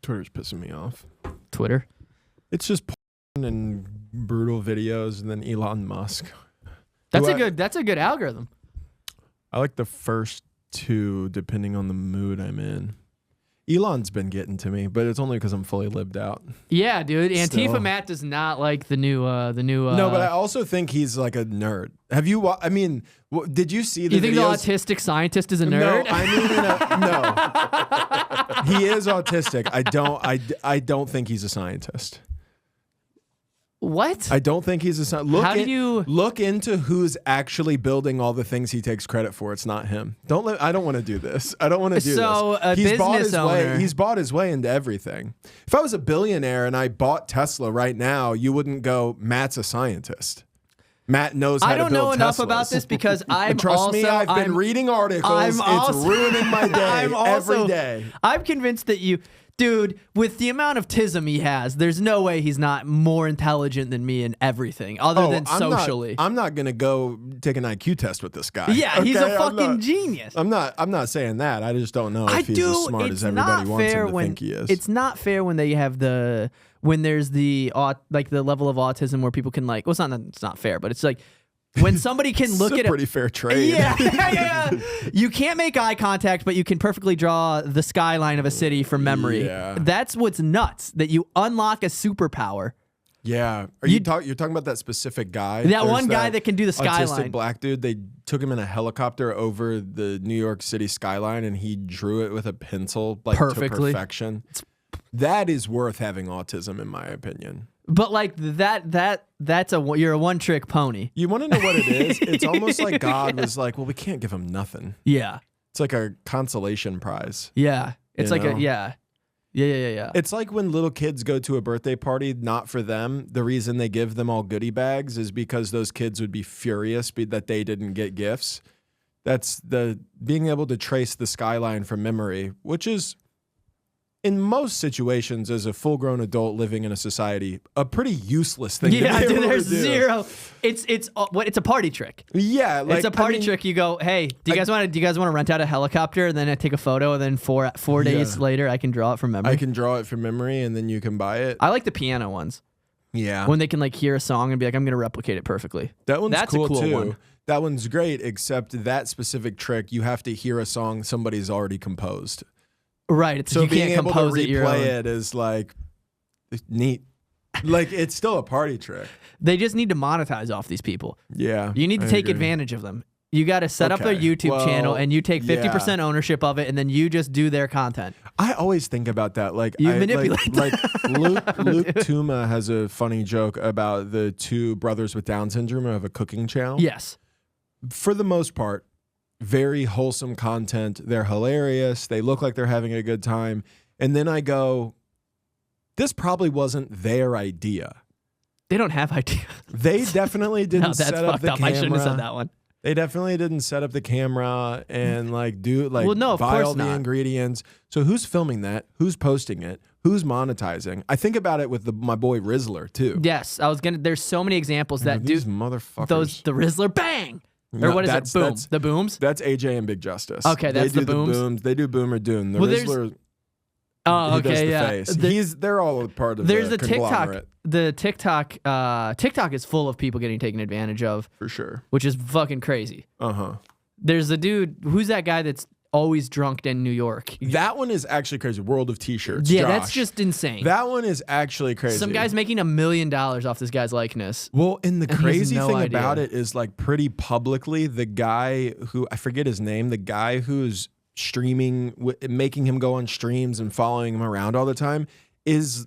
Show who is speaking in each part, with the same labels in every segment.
Speaker 1: Twitter's pissing me off.
Speaker 2: Twitter?
Speaker 1: It's just porn and brutal videos, and then Elon Musk.
Speaker 2: That's a good algorithm.
Speaker 1: I like the first two, depending on the mood I'm in. Elon's been getting to me, but it's only because I'm fully lived out.
Speaker 2: Yeah, dude. Antifa
Speaker 1: Still.
Speaker 2: Matt does not like the new.
Speaker 1: No, but I also think he's like a nerd. Have you? I mean, did you see the?
Speaker 2: You think
Speaker 1: videos?
Speaker 2: the autistic scientist is a nerd?
Speaker 1: No, I mean, no. He is autistic. I don't think he's a scientist.
Speaker 2: What?
Speaker 1: I don't think he's a scientist.
Speaker 2: How do you
Speaker 1: look into who's actually building all the things he takes credit for? It's not him. I don't want to do this. I don't want to do this.
Speaker 2: So a business owner.
Speaker 1: He's bought his way into everything. If I was a billionaire and I bought Tesla right now, you wouldn't go, Matt's a scientist. Matt knows how to build Teslas.
Speaker 2: I don't know enough about this because I've
Speaker 1: Trust me, I've been reading articles. It's ruining my day every day.
Speaker 2: I'm convinced that dude, with the amount of tism he has, there's no way he's not more intelligent than me in everything, other than socially.
Speaker 1: I'm not gonna go take an IQ test with this guy.
Speaker 2: Yeah, okay? He's a fucking genius.
Speaker 1: I'm not saying that. I just don't know if he's as smart as everybody wants him to think he is.
Speaker 2: It's not fair when they have when there's the level of autism where people can like. Well, it's not fair, but it's like. When somebody can look at
Speaker 1: a pretty fair trade.
Speaker 2: Yeah. You can't make eye contact, but you can perfectly draw the skyline of a city from memory.
Speaker 1: Yeah.
Speaker 2: That's what's nuts, that you unlock a superpower.
Speaker 1: Yeah. You're talking about that specific guy?
Speaker 2: That one guy that can do the skyline.
Speaker 1: Autistic black dude. They took him in a helicopter over the New York City skyline, and he drew it with a pencil
Speaker 2: perfectly.
Speaker 1: To perfection. That is worth having autism, in my opinion.
Speaker 2: But like you're a one-trick pony.
Speaker 1: You want to know what it is? It's almost like God was like, well, we can't give him nothing.
Speaker 2: Yeah.
Speaker 1: It's like a consolation prize.
Speaker 2: Yeah. It's like
Speaker 1: Yeah. It's like when little kids go to a birthday party, not for them. The reason they give them all goodie bags is because those kids would be furious that they didn't get gifts. That's the being able to trace the skyline from memory, which is, in most situations, as a full-grown adult living in a society, a pretty useless thing.
Speaker 2: Yeah,
Speaker 1: to be
Speaker 2: dude,
Speaker 1: able
Speaker 2: there's
Speaker 1: to do.
Speaker 2: zero. It's a party trick.
Speaker 1: Yeah,
Speaker 2: it's a party trick. You go, hey, do you guys want to rent out a helicopter and then I take a photo and then four days later I can draw it from memory.
Speaker 1: I can draw it from memory and then you can buy it.
Speaker 2: I like the piano ones.
Speaker 1: Yeah,
Speaker 2: when they can like hear a song and be like, I'm gonna replicate it perfectly.
Speaker 1: That's cool
Speaker 2: a cool
Speaker 1: too.
Speaker 2: One.
Speaker 1: That one's great, except that specific trick, you have to hear a song somebody's already composed.
Speaker 2: Right.
Speaker 1: So
Speaker 2: you
Speaker 1: being
Speaker 2: can't
Speaker 1: able
Speaker 2: compose
Speaker 1: to replay
Speaker 2: it
Speaker 1: is like neat. Like it's still a party trick.
Speaker 2: They just need to monetize off these people.
Speaker 1: Yeah.
Speaker 2: You need to take advantage of them. You got to set up a YouTube channel and you take 50% ownership of it and then you just do their content.
Speaker 1: I always think about that. Like
Speaker 2: you manipulate
Speaker 1: like Luke Tuma has a funny joke about the two brothers with Down syndrome who have a cooking channel.
Speaker 2: Yes.
Speaker 1: For the most part, very wholesome content. They're hilarious. They look like they're having a good time. And then I go, this probably wasn't their idea.
Speaker 2: They don't have ideas.
Speaker 1: They definitely didn't set up the camera.
Speaker 2: I shouldn't have said that one.
Speaker 1: They definitely didn't set up the camera and buy all the ingredients. So who's filming that? Who's posting it? Who's monetizing? I think about it with my boy Rizzler too.
Speaker 2: Yes, there's so many examples that
Speaker 1: these motherfuckers.
Speaker 2: The Rizzler bang.
Speaker 1: No,
Speaker 2: or what is it? Boom. The booms?
Speaker 1: That's AJ and Big Justice.
Speaker 2: Okay, that's the booms.
Speaker 1: They do Boom or Doom. The Rizzler.
Speaker 2: Oh,
Speaker 1: He
Speaker 2: okay,
Speaker 1: does the face. They're all a part of the conglomerate.
Speaker 2: The TikTok is full of people getting taken advantage of.
Speaker 1: For sure.
Speaker 2: Which is fucking crazy.
Speaker 1: Uh-huh.
Speaker 2: There's a dude, who's that guy that's always drunk in New York?
Speaker 1: That one is actually crazy. World of T-shirts.
Speaker 2: Yeah,
Speaker 1: Josh.
Speaker 2: that's just insane.
Speaker 1: That one is actually crazy.
Speaker 2: Some guy's making $1 million off this guy's likeness.
Speaker 1: Well, and the crazy thing about it is like pretty publicly, the guy who, I forget his name, the guy who's streaming, making him go on streams and following him around all the time is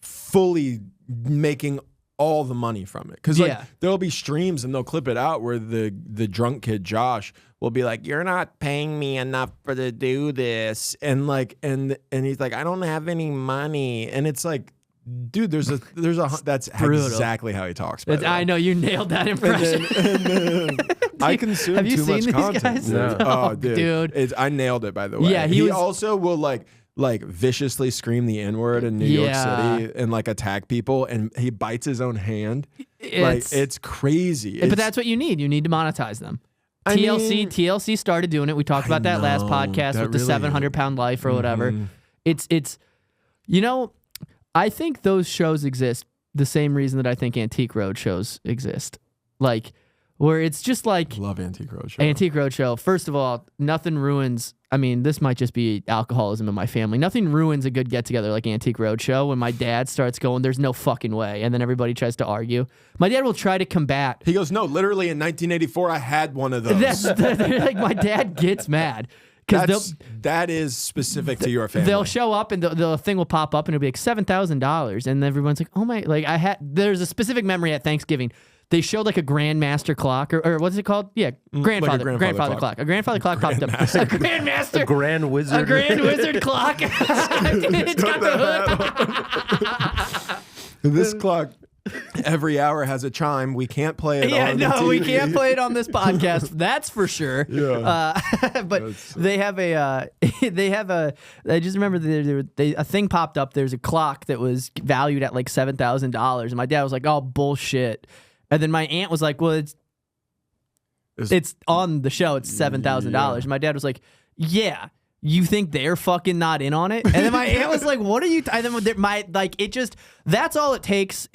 Speaker 1: fully making all the money from it. Because there'll be streams and they'll clip it out where the drunk kid Josh will be like, "You're not paying me enough to do this," and he's like, "I don't have any money," and it's like, dude, there's a that's brutal. Exactly how he talks.
Speaker 2: I know you nailed that impression.
Speaker 1: And then I consume too much content.
Speaker 2: Guys?
Speaker 1: No. Oh, dude. I nailed it, by the way. Yeah, he also will like viciously scream the N-word in New York City and like attack people, and he bites his own hand. It's crazy.
Speaker 2: But that's what you need. You need to monetize them. TLC started doing it. We talked about that last podcast with the 700-pound life or whatever. It's You know, I think those shows exist the same reason that I think Antique Roadshows exist. Like, where it's just like...
Speaker 1: Love Antique Roadshow.
Speaker 2: Antique Roadshow. First of all, nothing ruins... I mean, this might just be alcoholism in my family. Nothing ruins a good get-together like Antique Roadshow. When my dad starts going, there's no fucking way. And then everybody tries to argue. My dad will try to combat.
Speaker 1: He goes, no, literally in 1984, I had one of those.
Speaker 2: Like, my dad gets mad.
Speaker 1: That is specific to your family.
Speaker 2: They'll show up and the thing will pop up and it'll be like $7,000. And everyone's like, oh my... Like, there's a specific memory at Thanksgiving. They showed like a grandmaster clock, or what's it called? Yeah, grandfather clock. A grandfather clock popped up. A grandmaster.
Speaker 3: A grand wizard.
Speaker 2: A grand wizard clock. It's got the hood.
Speaker 1: This clock every hour has a chime. We can't play it on the TV.
Speaker 2: We can't play it on this podcast. That's for sure.
Speaker 1: Yeah.
Speaker 2: But they have a, I just remember a thing popped up. There's a clock that was valued at like $7,000. And my dad was like, oh, bullshit. And then my aunt was like, well, it's on the show. It's $7,000.
Speaker 1: Yeah.
Speaker 2: And my dad was like, yeah. You think they're fucking not in on it? And then my aunt was like, what are you... And then that's all it takes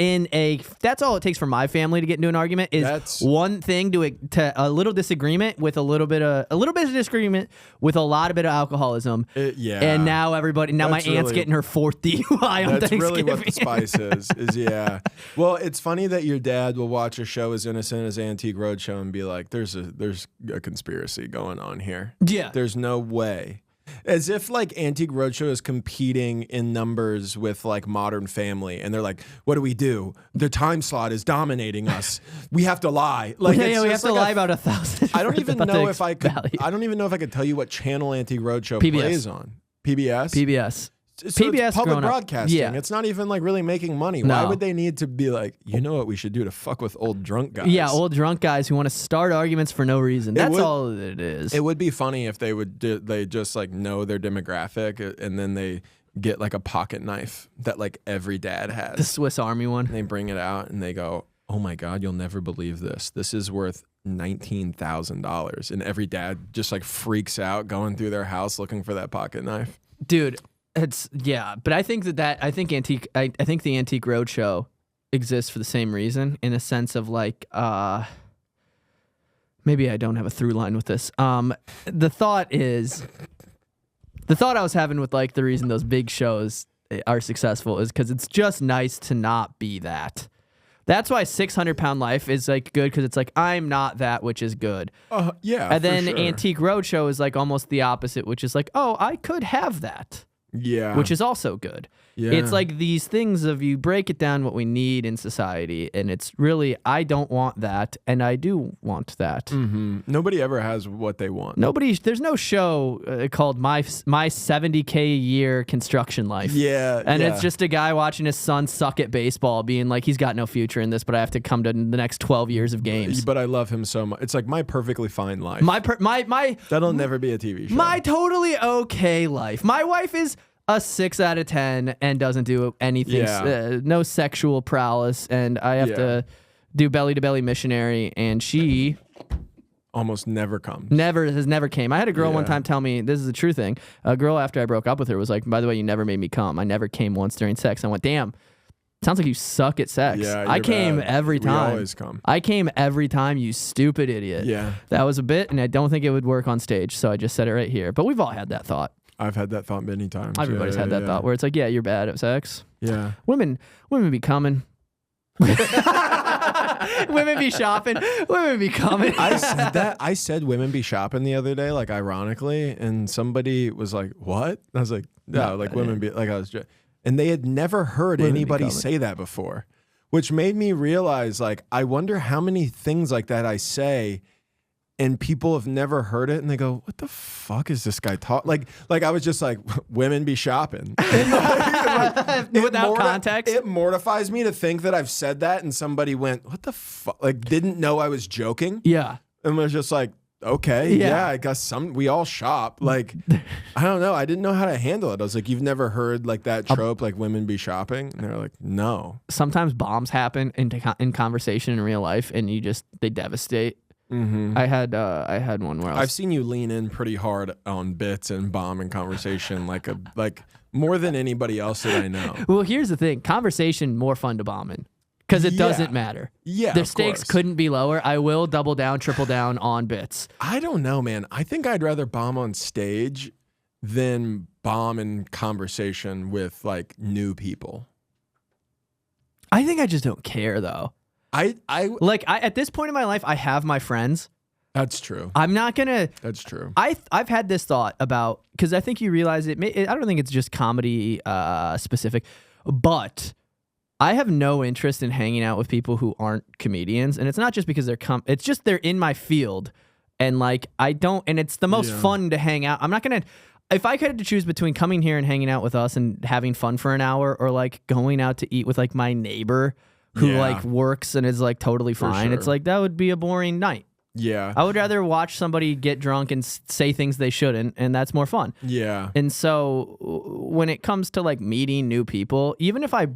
Speaker 2: for my family to get into an argument is one thing to a little disagreement with a little bit of disagreement with a lot of bit of alcoholism. And now my aunt's getting her 4th DUI on Thanksgiving.
Speaker 1: That's really what the spice is yeah. Well, it's funny that your dad will watch a show as innocent as Antique Roadshow and be like, there's a conspiracy going on here.
Speaker 2: Yeah.
Speaker 1: There's no way. As if like Antique Roadshow is competing in numbers with like Modern Family, and they're like, "What do we do? The time slot is dominating us. We have to lie." Like,
Speaker 2: we have to lie about 1,000.
Speaker 1: I don't even know if I could. I don't even know if I could tell you what channel Antique Roadshow plays on. PBS. So
Speaker 2: PBS
Speaker 1: it's public broadcasting. Yeah. It's not even like really making money.
Speaker 2: No.
Speaker 1: Why would they need to be like, you know what we should do to fuck with old drunk guys?
Speaker 2: Yeah, old drunk guys who want to start arguments for no reason. That's all it is.
Speaker 1: It would be funny if they just like know their demographic and then they get like a pocket knife that like every dad has.
Speaker 2: The Swiss Army one.
Speaker 1: And they bring it out and they go, oh my God, you'll never believe this. This is worth $19,000. And every dad just like freaks out going through their house looking for that pocket knife.
Speaker 2: Dude. But I think I think the Antique Roadshow exists for the same reason, in a sense of like, maybe I don't have a through line with this. The thought I was having with like the reason those big shows are successful is because it's just nice to not be that. That's why 600-Pound Life is like good, because it's like, I'm not that, which is good.
Speaker 1: Yeah.
Speaker 2: And then Antique Roadshow is like almost the opposite, which is like, oh, I could have that.
Speaker 1: Yeah.
Speaker 2: Which is also good. Yeah. It's like these things of you break it down what we need in society, and it's really, I don't want that, and I do want that.
Speaker 1: Mm-hmm. Nobody ever has what they want.
Speaker 2: There's no show called My 70K a year construction life.
Speaker 1: Yeah.
Speaker 2: And it's just a guy watching his son suck at baseball, being like, he's got no future in this, but I have to come to the next 12 years of games.
Speaker 1: But I love him so much. It's like My Perfectly Fine Life.
Speaker 2: That'll
Speaker 1: never be a TV show.
Speaker 2: My Totally Okay Life. My wife is a 6 out of 10 and doesn't do anything. No sexual prowess, and I have to do belly to belly missionary, and she
Speaker 1: almost never comes.
Speaker 2: Has never came. I had a girl one time tell me, this is a true thing. A girl after I broke up with her was like, by the way, you never made me come. I never came once during sex. I went, damn. Sounds like you suck at sex.
Speaker 1: Yeah,
Speaker 2: I came every time.
Speaker 1: We always come.
Speaker 2: I came every time, you stupid idiot.
Speaker 1: Yeah.
Speaker 2: That was a bit, and I don't think it would work on stage, so I just said it right here. But we've all had that thought.
Speaker 1: I've had that thought many times.
Speaker 2: Everybody's had that thought where it's like, yeah, you're bad at sex.
Speaker 1: Yeah.
Speaker 2: Women be coming. Women be shopping. Women be coming.
Speaker 1: I said that. I said women be shopping the other day, like ironically, and somebody was like, what? I was like, no, like women be, like I was just, and they had never heard anybody say that before, which made me realize, like, I wonder how many things like that I say and people have never heard it, and they go, "What the fuck is this guy talking?" Like I was just like, "Women be shopping."
Speaker 2: Without context,
Speaker 1: it mortifies me to think that I've said that, and somebody went, "What the fuck?" Like, didn't know I was joking.
Speaker 2: Yeah,
Speaker 1: and was just like, "Okay, yeah, I guess we all shop." Like, I don't know. I didn't know how to handle it. I was like, "You've never heard like that trope, like women be shopping?" And they're like, "No."
Speaker 2: Sometimes bombs happen in conversation in real life, and they devastate. I had one where
Speaker 1: I've seen you lean in pretty hard on bits and bomb and conversation, like more than anybody else that I know.
Speaker 2: Well, here's the thing: conversation more fun to bomb in because it doesn't matter.
Speaker 1: Yeah,
Speaker 2: the stakes couldn't be lower. I will double down, triple down on bits.
Speaker 1: I don't know, man. I think I'd rather bomb on stage than bomb in conversation with like new people.
Speaker 2: I think I just don't care though.
Speaker 1: I
Speaker 2: at this point in my life, I have my friends.
Speaker 1: That's true.
Speaker 2: I'm not gonna.
Speaker 1: That's true.
Speaker 2: I've had this thought about, because I think you realize I don't think it's just comedy specific, but I have no interest in hanging out with people who aren't comedians, and it's not just because it's just they're in my field, and like I don't, and it's the most fun to hang out. I'm not gonna. If I had to choose between coming here and hanging out with us and having fun for an hour, or like going out to eat with like my neighbor who like works and is like totally fine, it's like that would be a boring night.
Speaker 1: Yeah.
Speaker 2: I would rather watch somebody get drunk and say things they shouldn't, and that's more fun.
Speaker 1: Yeah.
Speaker 2: And so when it comes to like meeting new people, even if I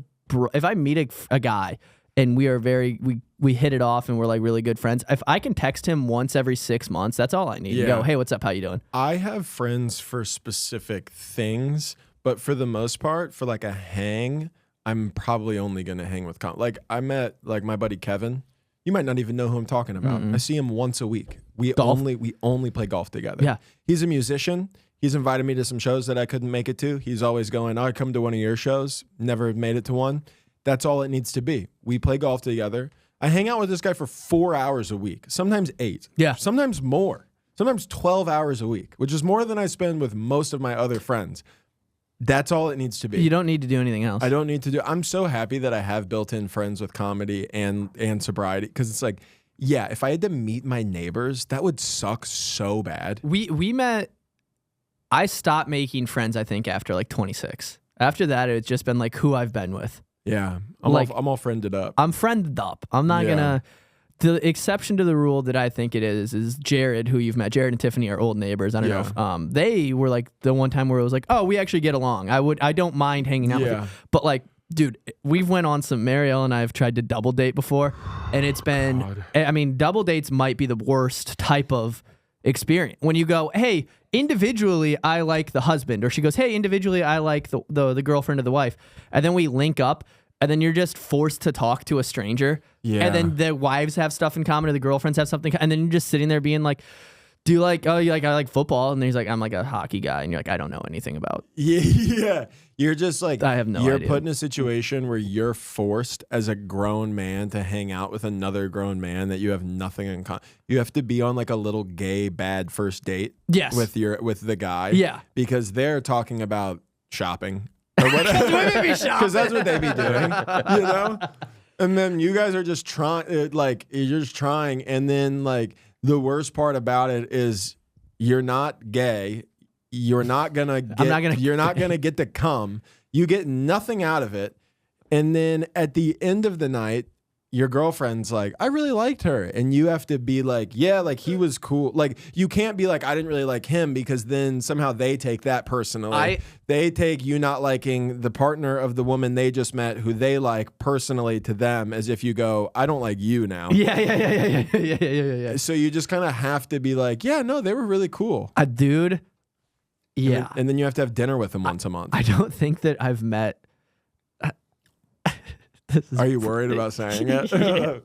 Speaker 2: meet a guy and we are we hit it off and we're like really good friends, if I can text him once every 6 months, that's all I need. Yeah. Go, hey, what's up? How you doing?
Speaker 1: I have friends for specific things, but for the most part, for like a hang, I'm probably only going to hang with like I met like my buddy Kevin. You might not even know who I'm talking about. I see him once a week. We only play golf together.
Speaker 2: Yeah.
Speaker 1: He's a musician. He's invited me to some shows that I couldn't make it to. He's always going, I'd come to one of your shows. Never made it to one. That's all it needs to be. We play golf together. I hang out with this guy for 4 hours a week, sometimes 8.
Speaker 2: Yeah.
Speaker 1: Sometimes more. Sometimes 12 hours a week, which is more than I spend with most of my other friends. That's all it needs to be.
Speaker 2: You don't need to do anything else.
Speaker 1: I don't need to do. I'm so happy that I have built-in friends with comedy and sobriety, because it's like, yeah, if I had to meet my neighbors, that would suck so bad.
Speaker 2: We met. I stopped making friends, I think, after like 26. After that, it's just been like who I've been with.
Speaker 1: Yeah, I'm all friended up.
Speaker 2: I'm friended up. I'm not gonna. The exception to the rule that I think it is Jared, who you've met. Jared and Tiffany are old neighbors. I don't know if they were like the one time where it was like, oh, we actually get along. I don't mind hanging out with you. But like, dude, we've went on some, Marielle and I have tried to double date before, and it's been, I mean, double dates might be the worst type of experience. When you go, hey, individually, I like the husband, or she goes, hey, individually, I like the girlfriend of the wife, and then we link up. And then you're just forced to talk to a stranger. Yeah. And then the wives have stuff in common, or the girlfriends have something. And then you're just sitting there being like, do you like, I like football. And he's like, I'm like a hockey guy. And you're like, I don't know anything about.
Speaker 1: Yeah. You're just like,
Speaker 2: I have no idea.
Speaker 1: You're put in a situation where you're forced as a grown man to hang out with another grown man that you have nothing in common. You have to be on like a little gay bad first date.
Speaker 2: Yes.
Speaker 1: With the guy.
Speaker 2: Yeah.
Speaker 1: Because they're talking about shopping. Or whatever. Because that's what they be doing, you know? And then you guys are just trying, like, you're just trying. And then, like, the worst part about it is you're not gay. You're not going to get, you're not going to get to come. You get nothing out of it. And then at the end of the night, your girlfriend's like, I really liked her. And you have to be like, yeah, like he was cool. Like you can't be like, I didn't really like him, because then somehow they take that personally. They take you not liking the partner of the woman they just met, who they like, personally to them, as if you go, I don't like you now.
Speaker 2: Yeah.
Speaker 1: So you just kind of have to be like, yeah, no, they were really cool.
Speaker 2: Dude. Yeah.
Speaker 1: And then you have to have dinner with them once a month.
Speaker 2: I don't think that I've met.
Speaker 1: Are you worried about saying it?
Speaker 2: Yeah.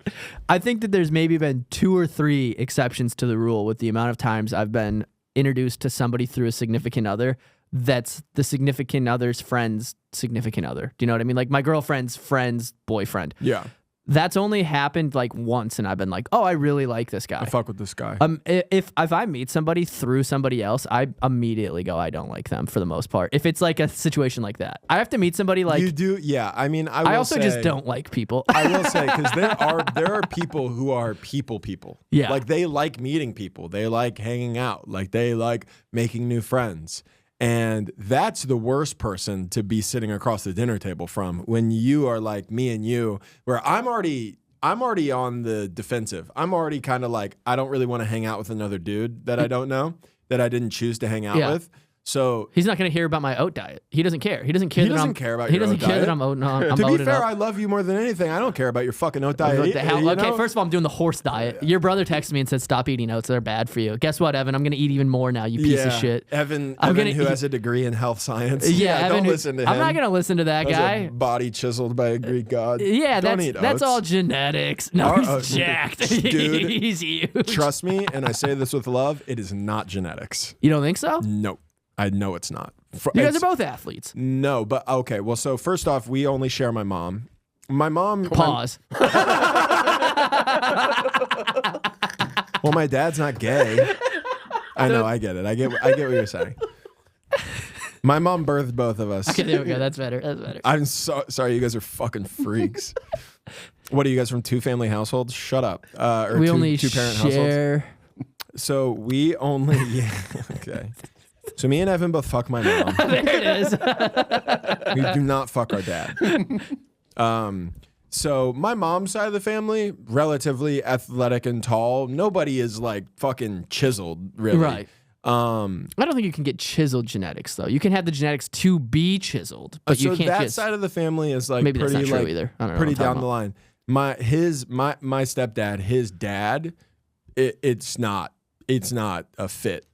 Speaker 2: I think that there's maybe been 2 or 3 exceptions to the rule with the amount of times I've been introduced to somebody through a significant other that's the significant other's friend's significant other. Do you know what I mean? Like my girlfriend's friend's boyfriend.
Speaker 1: Yeah.
Speaker 2: That's only happened like once, and I've been like, oh, I really like this guy.
Speaker 1: I fuck with this guy.
Speaker 2: If I meet somebody through somebody else, I immediately go, I don't like them for the most part. If it's like a situation like that, I have to meet somebody like
Speaker 1: you do. Yeah, I mean, I
Speaker 2: also just don't like people.
Speaker 1: I will say, because there are people who are people.
Speaker 2: Yeah,
Speaker 1: like they like meeting people. They like hanging out. Like they like making new friends. And that's the worst person to be sitting across the dinner table from, when you are like me and you, where I'm already on the defensive. I'm already kind of like, I don't really want to hang out with another dude that I don't know, that I didn't choose to hang out with. So
Speaker 2: he's not going to hear about my oat diet. He doesn't care. He doesn't care.
Speaker 1: He doesn't care about your oat diet.
Speaker 2: He doesn't care that I'm oat. I'm
Speaker 1: to be
Speaker 2: oated
Speaker 1: fair,
Speaker 2: up.
Speaker 1: I love you more than anything. I don't care about your fucking oat diet.
Speaker 2: Okay, first of all, I'm doing the horse diet. Your brother texted me and said, "Stop eating oats; they're bad for you." Guess what, Evan? I'm going to eat even more now. You piece of shit.
Speaker 1: Evan, who has a degree in health science.
Speaker 2: Yeah,
Speaker 1: Evan, don't listen to him.
Speaker 2: I'm not going to listen to that guy.
Speaker 1: A body chiseled by a Greek god.
Speaker 2: Yeah,
Speaker 1: don't eat
Speaker 2: that's
Speaker 1: oats.
Speaker 2: all genetics. No, he's jacked.
Speaker 1: Dude,
Speaker 2: he's huge.
Speaker 1: Trust me, and I say this with love. It is not genetics.
Speaker 2: You don't think so?
Speaker 1: No, I know it's not.
Speaker 2: You guys are both athletes.
Speaker 1: No, but okay. Well, so first off, we only share my mom. My mom.
Speaker 2: Pause.
Speaker 1: Well, my dad's not gay. I know. I get it. I get what you're saying. My mom birthed both of us.
Speaker 2: Okay, there we go. That's better. That's better.
Speaker 1: I'm so sorry. You guys are fucking freaks. What are you guys from two-family households? Shut up. Or
Speaker 2: we only
Speaker 1: two-parent
Speaker 2: share.
Speaker 1: households. So we only. Yeah. Okay. So me and Evan both fuck my mom.
Speaker 2: There it is.
Speaker 1: We do not fuck our dad. So my mom's side of the family, relatively athletic and tall. Nobody is like fucking chiseled, really.
Speaker 2: Right. I don't think you can get chiseled genetics though. You can have the genetics to be chiseled, but you can't.
Speaker 1: So that
Speaker 2: just,
Speaker 1: side of the family is like
Speaker 2: maybe
Speaker 1: pretty
Speaker 2: that's not true
Speaker 1: like
Speaker 2: either. I don't know
Speaker 1: pretty
Speaker 2: what I'm
Speaker 1: down the line. My stepdad, his dad, it's not a fit.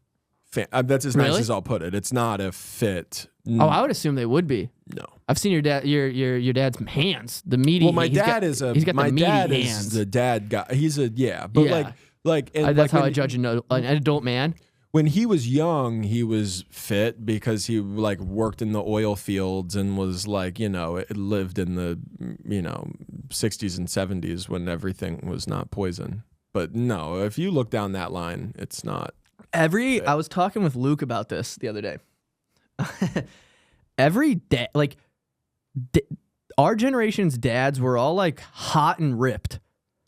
Speaker 1: That's as nice as I'll put it. It's not a fit.
Speaker 2: Oh, I would assume they would be.
Speaker 1: No,
Speaker 2: I've seen your dad. Your dad's hands. The meaty.
Speaker 1: Well, my dad is the dad guy. He's a but
Speaker 2: that's how I judge an adult man.
Speaker 1: When he was young, he was fit because he like worked in the oil fields and was like, lived in the 60s and 70s when everything was not poison. But no, if you look down that line, it's not.
Speaker 2: I was talking with Luke about this the other day. Every day, our generation's dads were all like hot and ripped.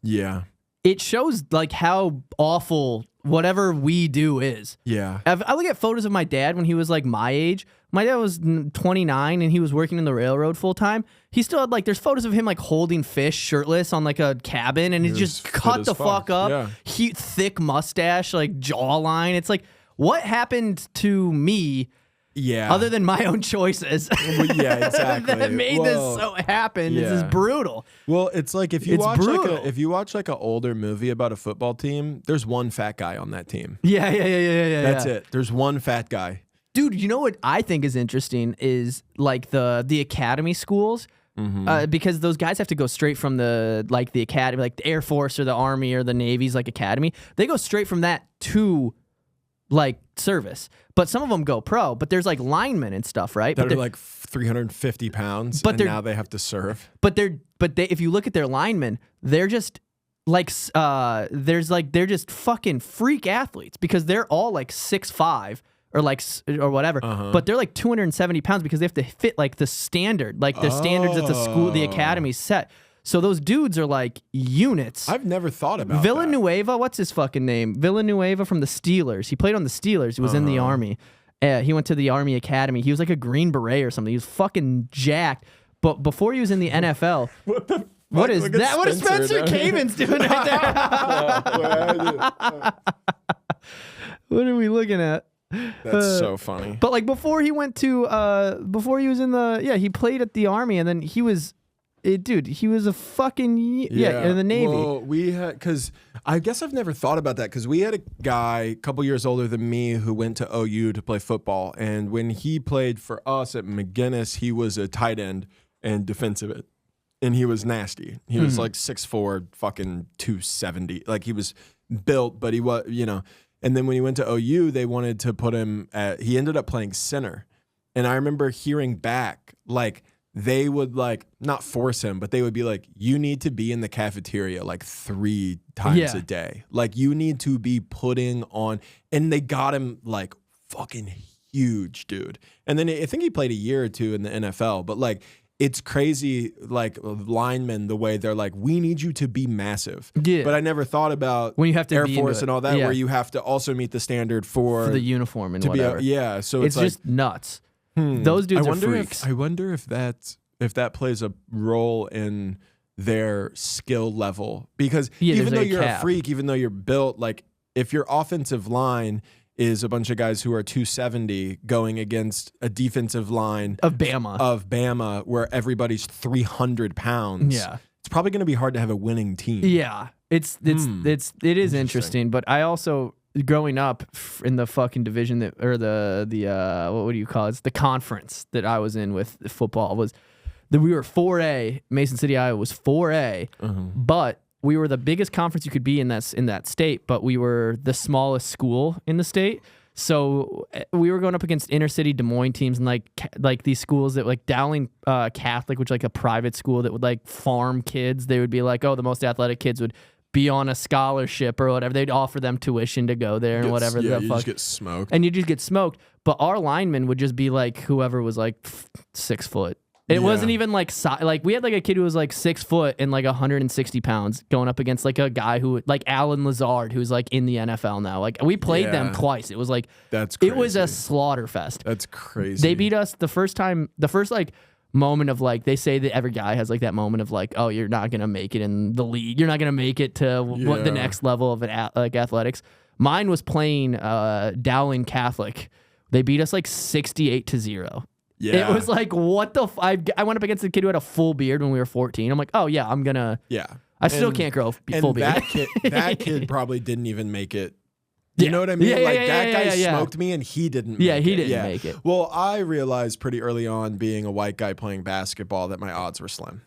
Speaker 1: Yeah.
Speaker 2: It shows like how awful whatever we do is.
Speaker 1: Yeah.
Speaker 2: I look at photos of my dad when he was like my age. My dad was 29 and he was working in the railroad full time. He still had there's photos of him like holding fish shirtless on like a cabin and he's just cut the fuck up. Yeah. Thick mustache, like jawline. It's like, what happened to me?
Speaker 1: Yeah.
Speaker 2: Other than my own choices.
Speaker 1: Yeah, exactly.
Speaker 2: That made this so happen. Yeah. This is brutal.
Speaker 1: Well, it's like if you watch like an older movie about a football team, there's one fat guy on that team.
Speaker 2: Yeah.
Speaker 1: That's it. There's one fat guy.
Speaker 2: Dude, you know what I think is interesting is like the academy schools. Mm-hmm. Because those guys have to go straight from the academy, like the Air Force or the Army or the Navy's like academy. They go straight from that to like service, but some of them go pro. But there's like linemen and stuff, right?
Speaker 1: That are like 350 pounds, and now they have to serve.
Speaker 2: But if you look at their linemen, they're just like they're just fucking freak athletes because they're all like 6'5" or whatever. But they're like 270 pounds because they have to fit like the standards that the academy set. So those dudes are like units.
Speaker 1: I've never thought about
Speaker 2: Villanueva. What's his fucking name? Villanueva from the Steelers. He played on the Steelers. He was in the Army. He went to the Army Academy. He was like a Green Beret or something. He was fucking jacked. But before he was in the NFL, what is that? What is Spencer Caven's doing right there? What are we looking at?
Speaker 1: That's so funny.
Speaker 2: But like before he went to before he was in he played at the Army and then he was. He was a fucking in the Navy.
Speaker 1: Well, because I guess I've never thought about that because we had a guy a couple years older than me who went to OU to play football, and when he played for us at McGinnis, he was a tight end and defensive end, and he was nasty. He was like 6'4", fucking 270. Like he was built, but he was And then when he went to OU, they wanted to put him he ended up playing center, and I remember hearing back like. They would like not force him, but they would be like, you need to be in the cafeteria like 3 times a day. Like you need to be putting on, and they got him like fucking huge, dude. And then I think he played a year or two in the NFL, but like, it's crazy, like linemen, the way they're like, we need you to be massive. Yeah. But I never thought about
Speaker 2: when you have to
Speaker 1: Air Force and all that, where you have to also meet the standard for
Speaker 2: the uniform and whatever.
Speaker 1: So
Speaker 2: it's just nuts. Those dudes are freaks.
Speaker 1: I wonder if that plays a role in their skill level because even though you're a freak, even though you're built, like if your offensive line is a bunch of guys who are 270 going against a defensive line
Speaker 2: of Bama,
Speaker 1: where everybody's 300 pounds.
Speaker 2: Yeah.
Speaker 1: It's probably going to be hard to have a winning team.
Speaker 2: Yeah. It is interesting, but I also growing up in the fucking division that, or the what do you call it? It's the conference that I was in with football was that we were 4A. Mason City, Iowa was 4A, but we were the biggest conference you could be in that state, but we were the smallest school in the state. So we were going up against inner city Des Moines teams and like these schools that like Dowling Catholic, which is like a private school that would like farm kids. They would be like, oh, the most athletic kids would be on a scholarship or whatever. They'd offer them tuition to go there and whatever.
Speaker 1: Yeah, you just get smoked.
Speaker 2: And you just get smoked. But our linemen would just be like whoever was like 6 foot. It wasn't even like we had like a kid who was like 6 foot and like 160 pounds going up against like a guy who like Alan Lazard, who's like in the NFL now. Like we played them twice. It was like
Speaker 1: that's crazy.
Speaker 2: It was a slaughter fest.
Speaker 1: That's crazy.
Speaker 2: They beat us the first like moment of like they say that every guy has like that moment of like, oh, you're not gonna make it in the league. You're not gonna make it to what the next level of like athletics. Mine was playing Dowling Catholic. They beat us like 68-0. Yeah. It was like, what the I went up against a kid who had a full beard when we were 14. I'm like, oh, yeah, I'm going to. Yeah. I still can't grow full beard.
Speaker 1: That kid probably didn't even make it. You know what I mean? That guy smoked me and he didn't make it.
Speaker 2: He didn't make it.
Speaker 1: Well, I realized pretty early on being a white guy playing basketball that my odds were slim.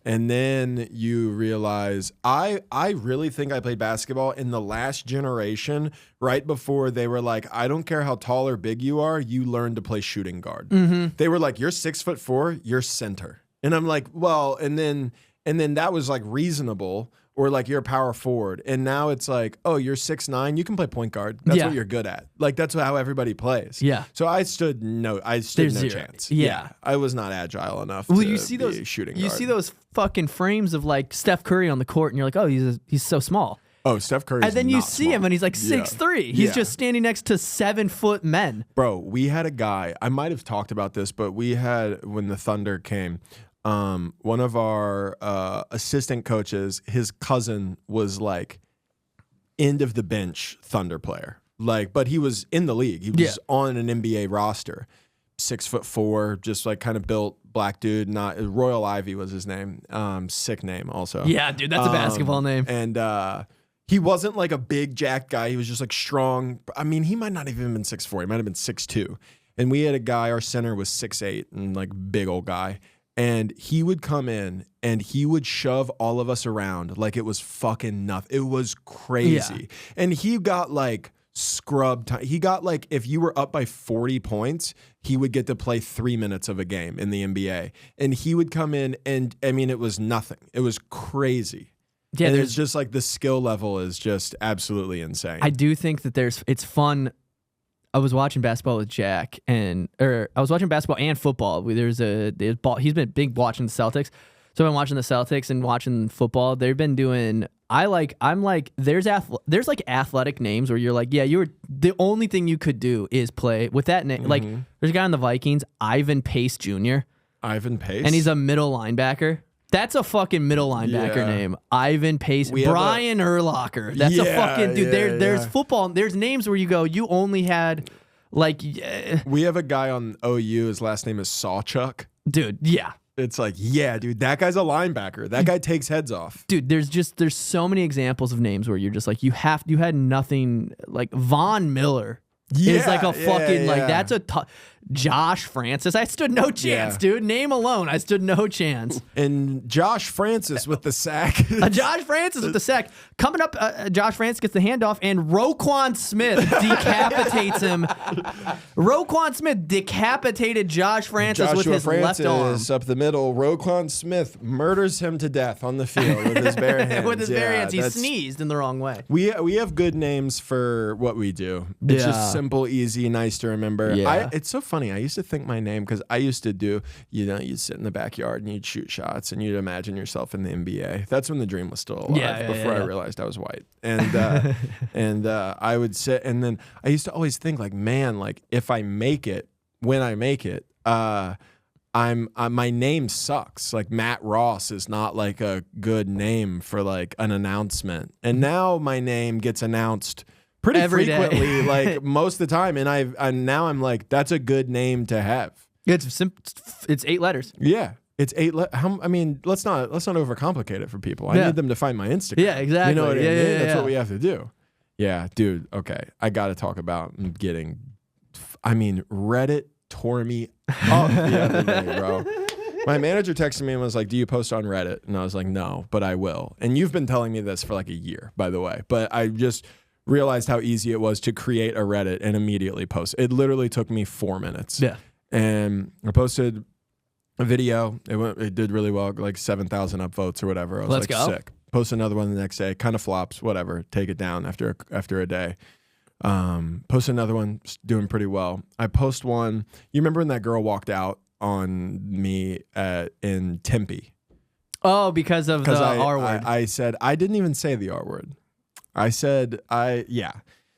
Speaker 1: And then you realize I really think I played basketball in the last generation right before they were like, I don't care how tall or big you are, you learn to play shooting guard. They were like, you're 6'4", you're center. And I'm like, well, and then that was like reasonable, or like you're a power forward. And now it's like, oh, you're 6'9", you can play point guard. That's what you're good at. Like that's how everybody plays. Yeah. So I stood no chance. Yeah. I was not agile enough to
Speaker 2: you see those
Speaker 1: shooting guard.
Speaker 2: You see those fucking frames of like Steph Curry on the court and you're like, oh, he's so small.
Speaker 1: Oh, Steph Curry.
Speaker 2: And then you see him and he's like 6'3". He's just standing next to 7 foot men.
Speaker 1: Bro, we had a guy, I might have talked about this, but we had, when the Thunder came, one of our assistant coaches, his cousin was like end of the bench Thunder player. Like, but he was in the league. He was on an NBA roster. 6'4", just like kind of built black dude. Not Royal Ivy was his name. Sick name also.
Speaker 2: Yeah, dude, that's a basketball name.
Speaker 1: And he wasn't like a big jacked guy. He was just like strong. I mean, he might not have even been 6'4". He might have been 6'2". And we had a guy, our center was 6'8", and like big old guy. And he would come in and he would shove all of us around like it was fucking nothing. It was crazy. Yeah. And he got like scrubbed time. He got like, if you were up by 40 points, he would get to play 3 minutes of a game in the NBA. And he would come in and, I mean, it was nothing. It was crazy. Yeah, and it's just like the skill level is just absolutely insane.
Speaker 2: I do think that it's fun. I was watching basketball with Jack, I was watching basketball and football. He's been big watching the Celtics, so I've been watching the Celtics and watching football. They've been doing. There's like athletic names where you're like, yeah, the only thing you could do is play with that name. Like there's a guy on the Vikings, Ivan Pace Jr.
Speaker 1: Ivan Pace,
Speaker 2: and he's a middle linebacker. That's a fucking middle linebacker name. Ivan Pace. Brian Urlacher. That's a fucking dude. There's football. There's names where you go, you only had like.
Speaker 1: We have a guy on OU. His last name is Sawchuck.
Speaker 2: Dude, yeah.
Speaker 1: It's like, yeah, dude, that guy's a linebacker. That guy takes heads off.
Speaker 2: Dude, there's so many examples of names where you're just like, you had nothing. Like Von Miller is like a fucking like that's a Josh Francis. I stood no chance, dude. Name alone, I stood no chance.
Speaker 1: And Josh Francis with the sack.
Speaker 2: Josh Francis with the sack. Coming up, Josh Francis gets the handoff, and Roquan Smith decapitates him. Roquan Smith decapitated Josh Francis with his left arm.
Speaker 1: Up the middle. Roquan Smith murders him to death on the field with his bare hands.
Speaker 2: With his bare hands. He sneezed in the wrong way.
Speaker 1: We have good names for what we do. It's just simple, easy, nice to remember. Yeah. It's so funny. I used to think my name, because I used to do, you'd sit in the backyard and you'd shoot shots and you'd imagine yourself in the NBA. That's when the dream was still alive, before I realized I was white. And and I would sit, and then I used to always think like, man, like if I make it, when I make it, my name sucks. Like Matt Ross is not like a good name for like an announcement. And now my name gets announced pretty
Speaker 2: every
Speaker 1: frequently,
Speaker 2: day.
Speaker 1: like most of the time. And now I'm like, that's a good name to have.
Speaker 2: It's 8 letters.
Speaker 1: Yeah. It's 8. I mean, let's not overcomplicate it for people. I need them to find my Instagram.
Speaker 2: Yeah, exactly.
Speaker 1: You know what I mean?
Speaker 2: Yeah,
Speaker 1: That's what we have to do. Yeah, dude. Okay, I got to talk about getting. I mean, Reddit tore me up the other day, bro. My manager texted me and was like, "Do you post on Reddit?" And I was like, "No, but I will." And you've been telling me this for like a year, by the way. But I just realized how easy it was to create a Reddit and immediately post. It literally took me 4 minutes.
Speaker 2: Yeah.
Speaker 1: And I posted a video. It did really well, like 7,000 upvotes or whatever. I was
Speaker 2: Let's go.
Speaker 1: Sick. Post another one the next day. Kind of flops, whatever. Take it down after a day. Post another one, doing pretty well. I post one. You remember when that girl walked out on me in Tempe?
Speaker 2: Oh, because of the R word.
Speaker 1: I said I didn't even say the R word. I said yeah.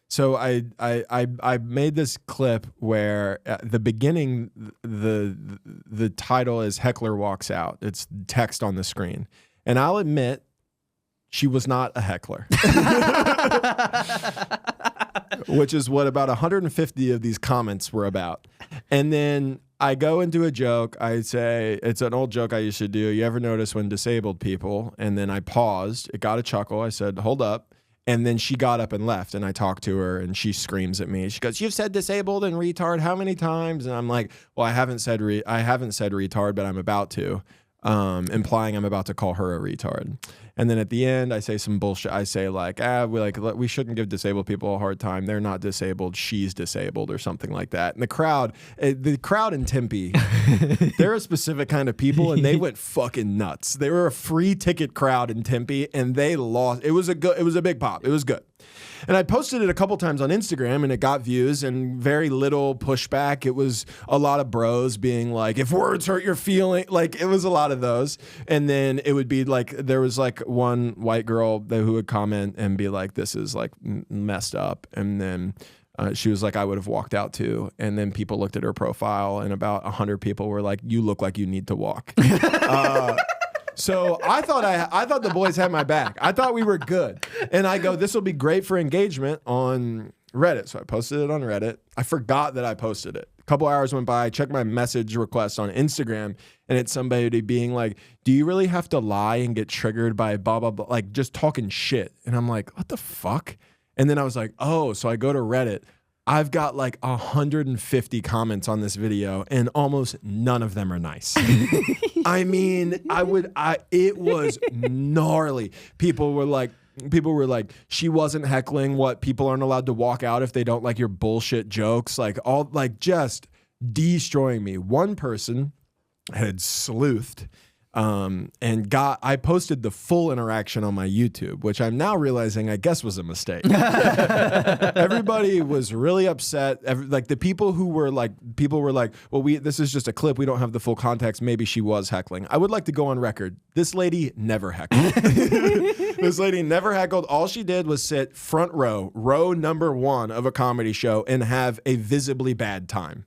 Speaker 1: So I made this clip where at the beginning the title is Heckler Walks Out. It's text on the screen. And I'll admit she was not a heckler. Which is what about 150 of these comments were about. And then I go into a joke. I say, it's an old joke I used to do. You ever notice when disabled people? And then I paused. It got a chuckle. I said, hold up. And then she got up and left, and I talked to her, and she screams at me. She goes, "You've said disabled and retard how many times?" And I'm like, "Well, I haven't said retard, but I'm about to," implying I'm about to call her a retard. And then at the end, I say some bullshit. I say like, we shouldn't give disabled people a hard time. They're not disabled. She's disabled or something like that. And the crowd in Tempe, they're a specific kind of people, and they went fucking nuts. They were a free ticket crowd in Tempe, and they lost. It was a big pop. It was good. And I posted it a couple times on Instagram, and it got views and very little pushback. It was a lot of bros being like, if words hurt your feeling, like it was a lot of those. And then it would be like, there was like one white girl who would comment and be like, this is like messed up. And then she was like, I would have walked out too. And then people looked at her profile, and about 100 people were like, you look like you need to walk. So I thought the boys had my back. I thought we were good. And I go, this will be great for engagement on Reddit. So I posted it on Reddit. I forgot that I posted it. A couple hours went by. I checked my message request on Instagram, and it's somebody being like, do you really have to lie and get triggered by blah, blah, blah, like just talking shit? And I'm like, what the fuck? And then I was like, oh, so I go to Reddit. I've got like 150 comments on this video, and almost none of them are nice. I mean, it was gnarly. People were like, she wasn't heckling. What, people aren't allowed to walk out if they don't like your bullshit jokes? Like all, like just destroying me. One person had sleuthed. And I posted the full interaction on my YouTube, which I'm now realizing I guess was a mistake. Everybody was really upset. Like the people were like, well, this is just a clip. We don't have the full context. Maybe she was heckling. I would like to go on record. This lady never heckled. This lady never heckled. All she did was sit front row number 1 of a comedy show, and have a visibly bad time.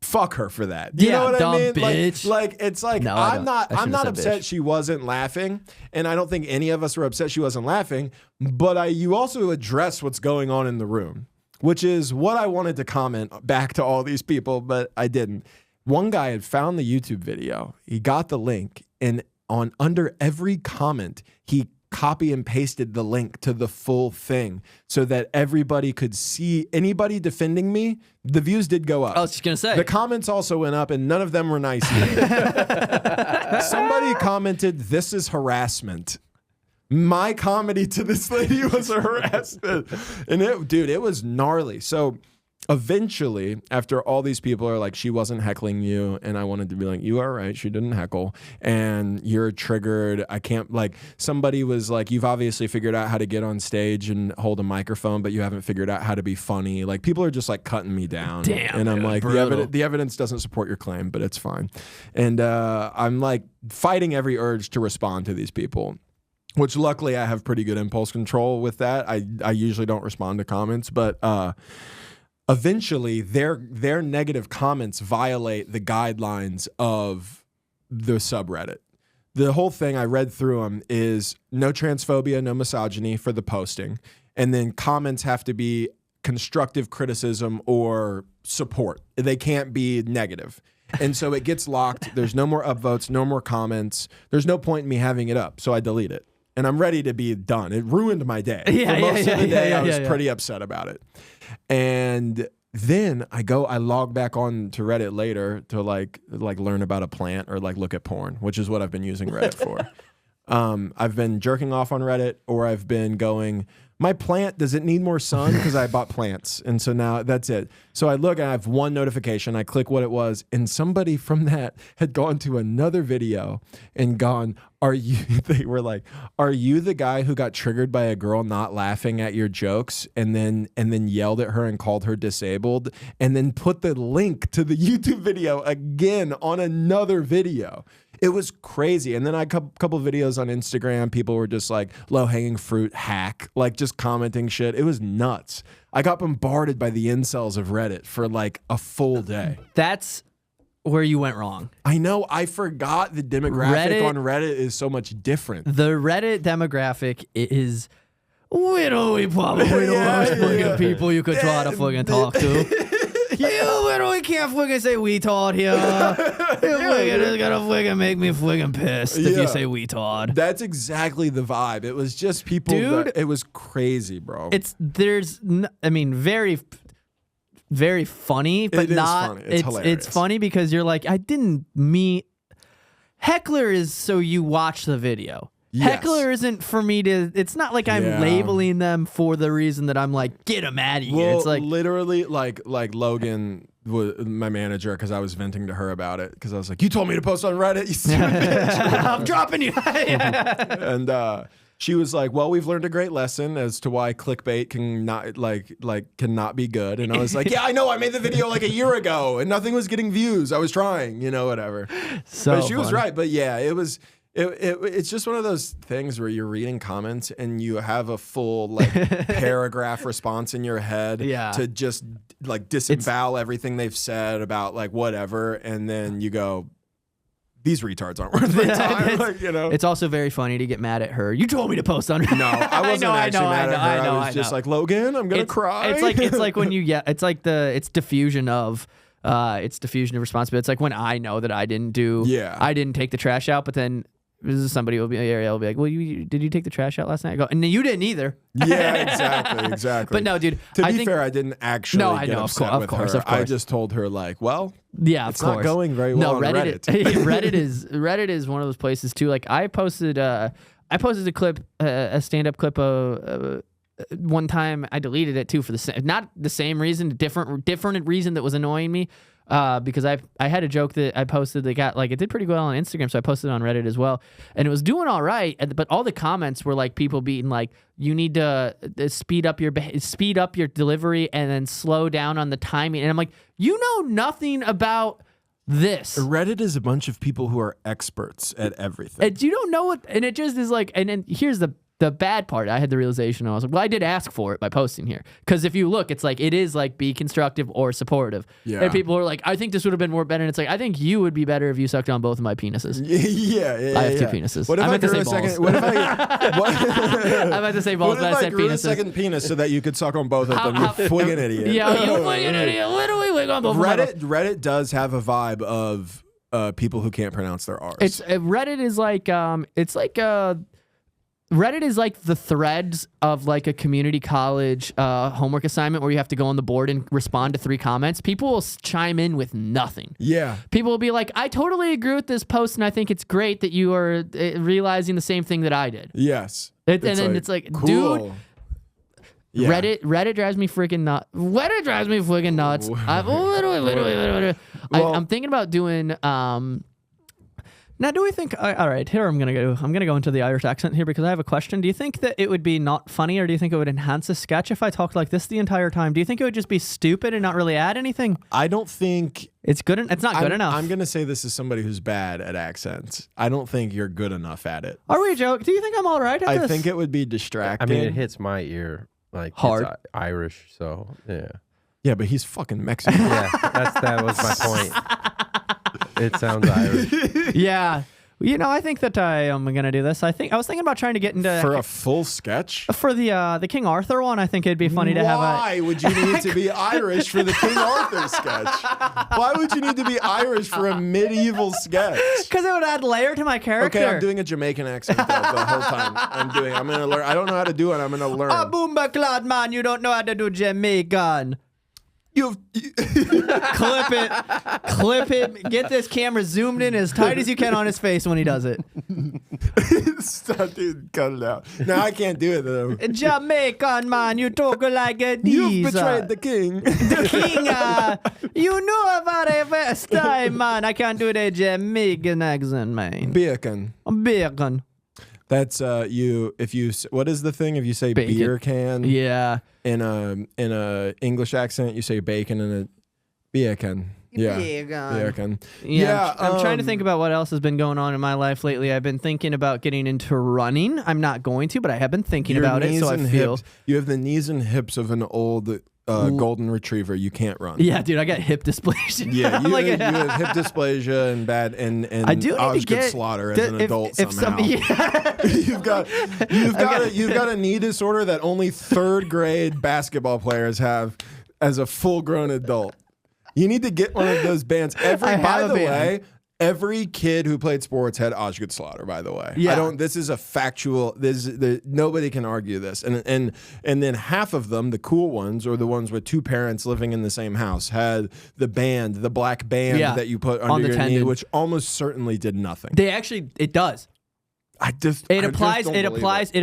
Speaker 1: Fuck her for that. You know what
Speaker 2: dumb
Speaker 1: I mean?
Speaker 2: Bitch.
Speaker 1: Like it's like,
Speaker 2: no,
Speaker 1: I'm not upset
Speaker 2: bitch.
Speaker 1: she wasn't laughing, and I don't think any of us were upset she wasn't laughing, but you also address what's going on in the room, which is what I wanted to comment back to all these people, but I didn't. One guy had found the YouTube video. He got the link, and under every comment, he copy and pasted the link to the full thing so that everybody could see. Anybody defending me, the views did go up.
Speaker 2: I was just going to say.
Speaker 1: The comments also went up, and none of them were nice either. Somebody commented, "This is harassment." My comedy to this lady was a harassment. And it was gnarly. So eventually, after all these people are like, she wasn't heckling you, and I wanted to be like, you are right, she didn't heckle, and you're triggered. I can't, like, somebody was like, you've obviously figured out how to get on stage and hold a microphone, but you haven't figured out how to be funny. Like, people are just like cutting me down.
Speaker 2: Damn,
Speaker 1: and I'm
Speaker 2: dude,
Speaker 1: like, the evidence doesn't support your claim, but it's fine. And I'm like fighting every urge to respond to these people, which luckily I have pretty good impulse control with that. I usually don't respond to comments, but eventually their negative comments violate the guidelines of the subreddit. The whole thing, I read through them, is no transphobia, no misogyny for the posting. And then comments have to be constructive criticism or support. They can't be negative. And so it gets locked. There's no more upvotes, no more comments. There's no point in me having it up. So I delete it. And I'm ready to be done. It ruined my day. For most of the day, I was pretty upset about it. And then I log back on to Reddit later to like learn about a plant or like look at porn, which is what I've been using Reddit for. I've been jerking off on Reddit, or I've been going, my plant, does it need more sun? Because I bought plants. And so now that's it. So I look and I have one notification. I click what it was. And somebody from that had gone to another video and gone, they were like, are you the guy who got triggered by a girl not laughing at your jokes and then yelled at her and called her disabled and then put the link to the YouTube video again on another video? It was crazy. And then I couple videos on Instagram. People were just like low-hanging fruit hack, like just commenting shit. It was nuts. I got bombarded by the incels of Reddit for like a full day.
Speaker 2: That's where you went wrong.
Speaker 1: I know. I forgot the demographic on Reddit is so much different.
Speaker 2: The Reddit demographic is, we probably don't have fucking people you could try to fucking talk to. We can't fucking say retard here. It's gonna fucking make me fucking pissed if you say retard.
Speaker 1: That's exactly the vibe. It was just people.
Speaker 2: Dude,
Speaker 1: it was crazy, bro.
Speaker 2: Very, very funny, but not.
Speaker 1: Funny. It's hilarious.
Speaker 2: It's funny because you're like, I didn't mean. Heckler is so you watch the video. Yes. Heckler isn't for me to. It's not like I'm labeling them for the reason that I'm like, get them out of here.
Speaker 1: Well,
Speaker 2: it's like
Speaker 1: literally like Logan, my manager, because I was venting to her about it because I was like, you told me to post on Reddit, you stupid bitch.
Speaker 2: I'm dropping you.
Speaker 1: And she was like, well, we've learned a great lesson as to why clickbait cannot be good. And I was like, yeah, I know. I made the video like a year ago and nothing was getting views. I was trying, whatever. But she was right. But yeah, it was. It's just one of those things where you're reading comments and you have a full like paragraph response in your head to just like disavow everything they've said about like whatever, and then you go, these retards aren't worth my time.
Speaker 2: It's also very funny to get mad at her. You told me to post on her.
Speaker 1: No, I wasn't actually mad at her. I was just like, Logan, I'm gonna cry.
Speaker 2: It's like when you it's diffusion of responsibility. It's like when I know that I didn't take the trash out, but then somebody will be like, well, did you take the trash out last night? I go, and you didn't either.
Speaker 1: Yeah, exactly.
Speaker 2: But no, dude.
Speaker 1: To be fair, I didn't actually get upset with her. I just told her like, well, it's not going very well on Reddit.
Speaker 2: Reddit is one of those places too. Like I posted a clip, a stand-up clip of. One time I deleted it too for not the same reason, different reason that was annoying me. Because I had a joke that I posted that got it did pretty well on Instagram, so I posted it on Reddit as well, and it was doing all right. But all the comments were like people being like, "You need to speed up your delivery and then slow down on the timing." And I'm like, you know nothing about this.
Speaker 1: Reddit is a bunch of people who are experts at everything.
Speaker 2: And you don't know what, and it just is like, and then here's the bad part. I had the realization. I was like, well, I did ask for it by posting here. Because if you look, it's like, it is like be constructive or supportive. Yeah. And people are like, I think this would have been more better. And it's like, I think you would be better if you sucked on both of my penises.
Speaker 1: Yeah.
Speaker 2: I have two penises.
Speaker 1: What if I grew a second? What if
Speaker 2: I meant to say balls, but I said penises.
Speaker 1: A second penis so that you could suck on both of them? You friggin' idiot.
Speaker 2: Yeah, you friggin' idiot. Literally wig on both of them.
Speaker 1: Reddit does have a vibe of people who can't pronounce their R's.
Speaker 2: Reddit is like, Reddit is like the threads of like a community college homework assignment where you have to go on the board and respond to 3 comments. People will chime in with nothing. Yeah. People will be like, I totally agree with this post and I think it's great that you are realizing the same thing that I did. Yes. And then it's like, cool. Dude, yeah. Reddit drives me freaking nuts. Reddit drives me freaking nuts. I'm thinking about doing... Now, do we think? All right, here I'm gonna go. I'm gonna go into the Irish accent here because I have a question. Do you think that it would be not funny, or do you think it would enhance a sketch if I talked like this the entire time? Do you think it would just be stupid and not really add anything?
Speaker 1: I don't think
Speaker 2: it's good. It's not good enough.
Speaker 1: I'm gonna say this is somebody who's bad at accents. I don't think you're good enough at it.
Speaker 2: Are we, Joe? Do you think I'm all right at this?
Speaker 1: I think it would be distracting.
Speaker 3: I mean, it hits my ear like
Speaker 2: hard.
Speaker 3: It's Irish, so yeah.
Speaker 1: Yeah, but he's fucking Mexican.
Speaker 3: Yeah, that was my point. It sounds Irish.
Speaker 2: Yeah. You know, I think that I am gonna do this. I was thinking about trying to get into
Speaker 1: for a full sketch
Speaker 2: for the King Arthur one. I think it'd be funny to have.
Speaker 1: Why would you need to be Irish for the King Arthur sketch? Why would you need to be Irish for a medieval sketch?
Speaker 2: Because it would add layer to my character.
Speaker 1: Okay, I'm doing a Jamaican accent the whole time. I'm gonna learn. I don't know how to do it. I'm gonna learn.
Speaker 2: Oh, boomba clad man, you don't know how to do Jamaican. Clip it. Get this camera zoomed in as tight as you can on his face when he does it.
Speaker 1: Stop, dude. Cut it out. No, I can't do it though.
Speaker 2: Jamaican man, you talk like a
Speaker 1: You've betrayed the king.
Speaker 2: The king, you know about it first time, man. I can't do the Jamaican accent, man.
Speaker 1: Bacon.
Speaker 2: Bacon.
Speaker 1: That's you. If you, what is the thing? If you say
Speaker 2: Bacon.
Speaker 1: beer can,
Speaker 2: yeah,
Speaker 1: in a English accent, you say bacon in a bacon. Yeah, bacon.
Speaker 2: Yeah. I'm trying to think about what else has been going on in my life lately. I've been thinking about getting into running. I'm not going to, but I have been thinking about it. So I feel
Speaker 1: you have the knees and hips of an old golden retriever. You can't run.
Speaker 2: Yeah, dude, I got hip dysplasia.
Speaker 1: Yeah, you have hip dysplasia and bad and
Speaker 2: I do need to get
Speaker 1: slaughter as an adult somehow.
Speaker 2: Yeah.
Speaker 1: you've got a knee disorder that only third grade basketball players have as a full grown adult. You need to get one of those bands. By the way, every kid who played sports had Osgood-Slaughter, by the way.
Speaker 2: Yeah.
Speaker 1: This is a factual, nobody can argue this. And then half of them, the cool ones, or the ones with two parents living in the same house, had the band, the black band that you put under your knee, which almost certainly did nothing.
Speaker 2: It does. It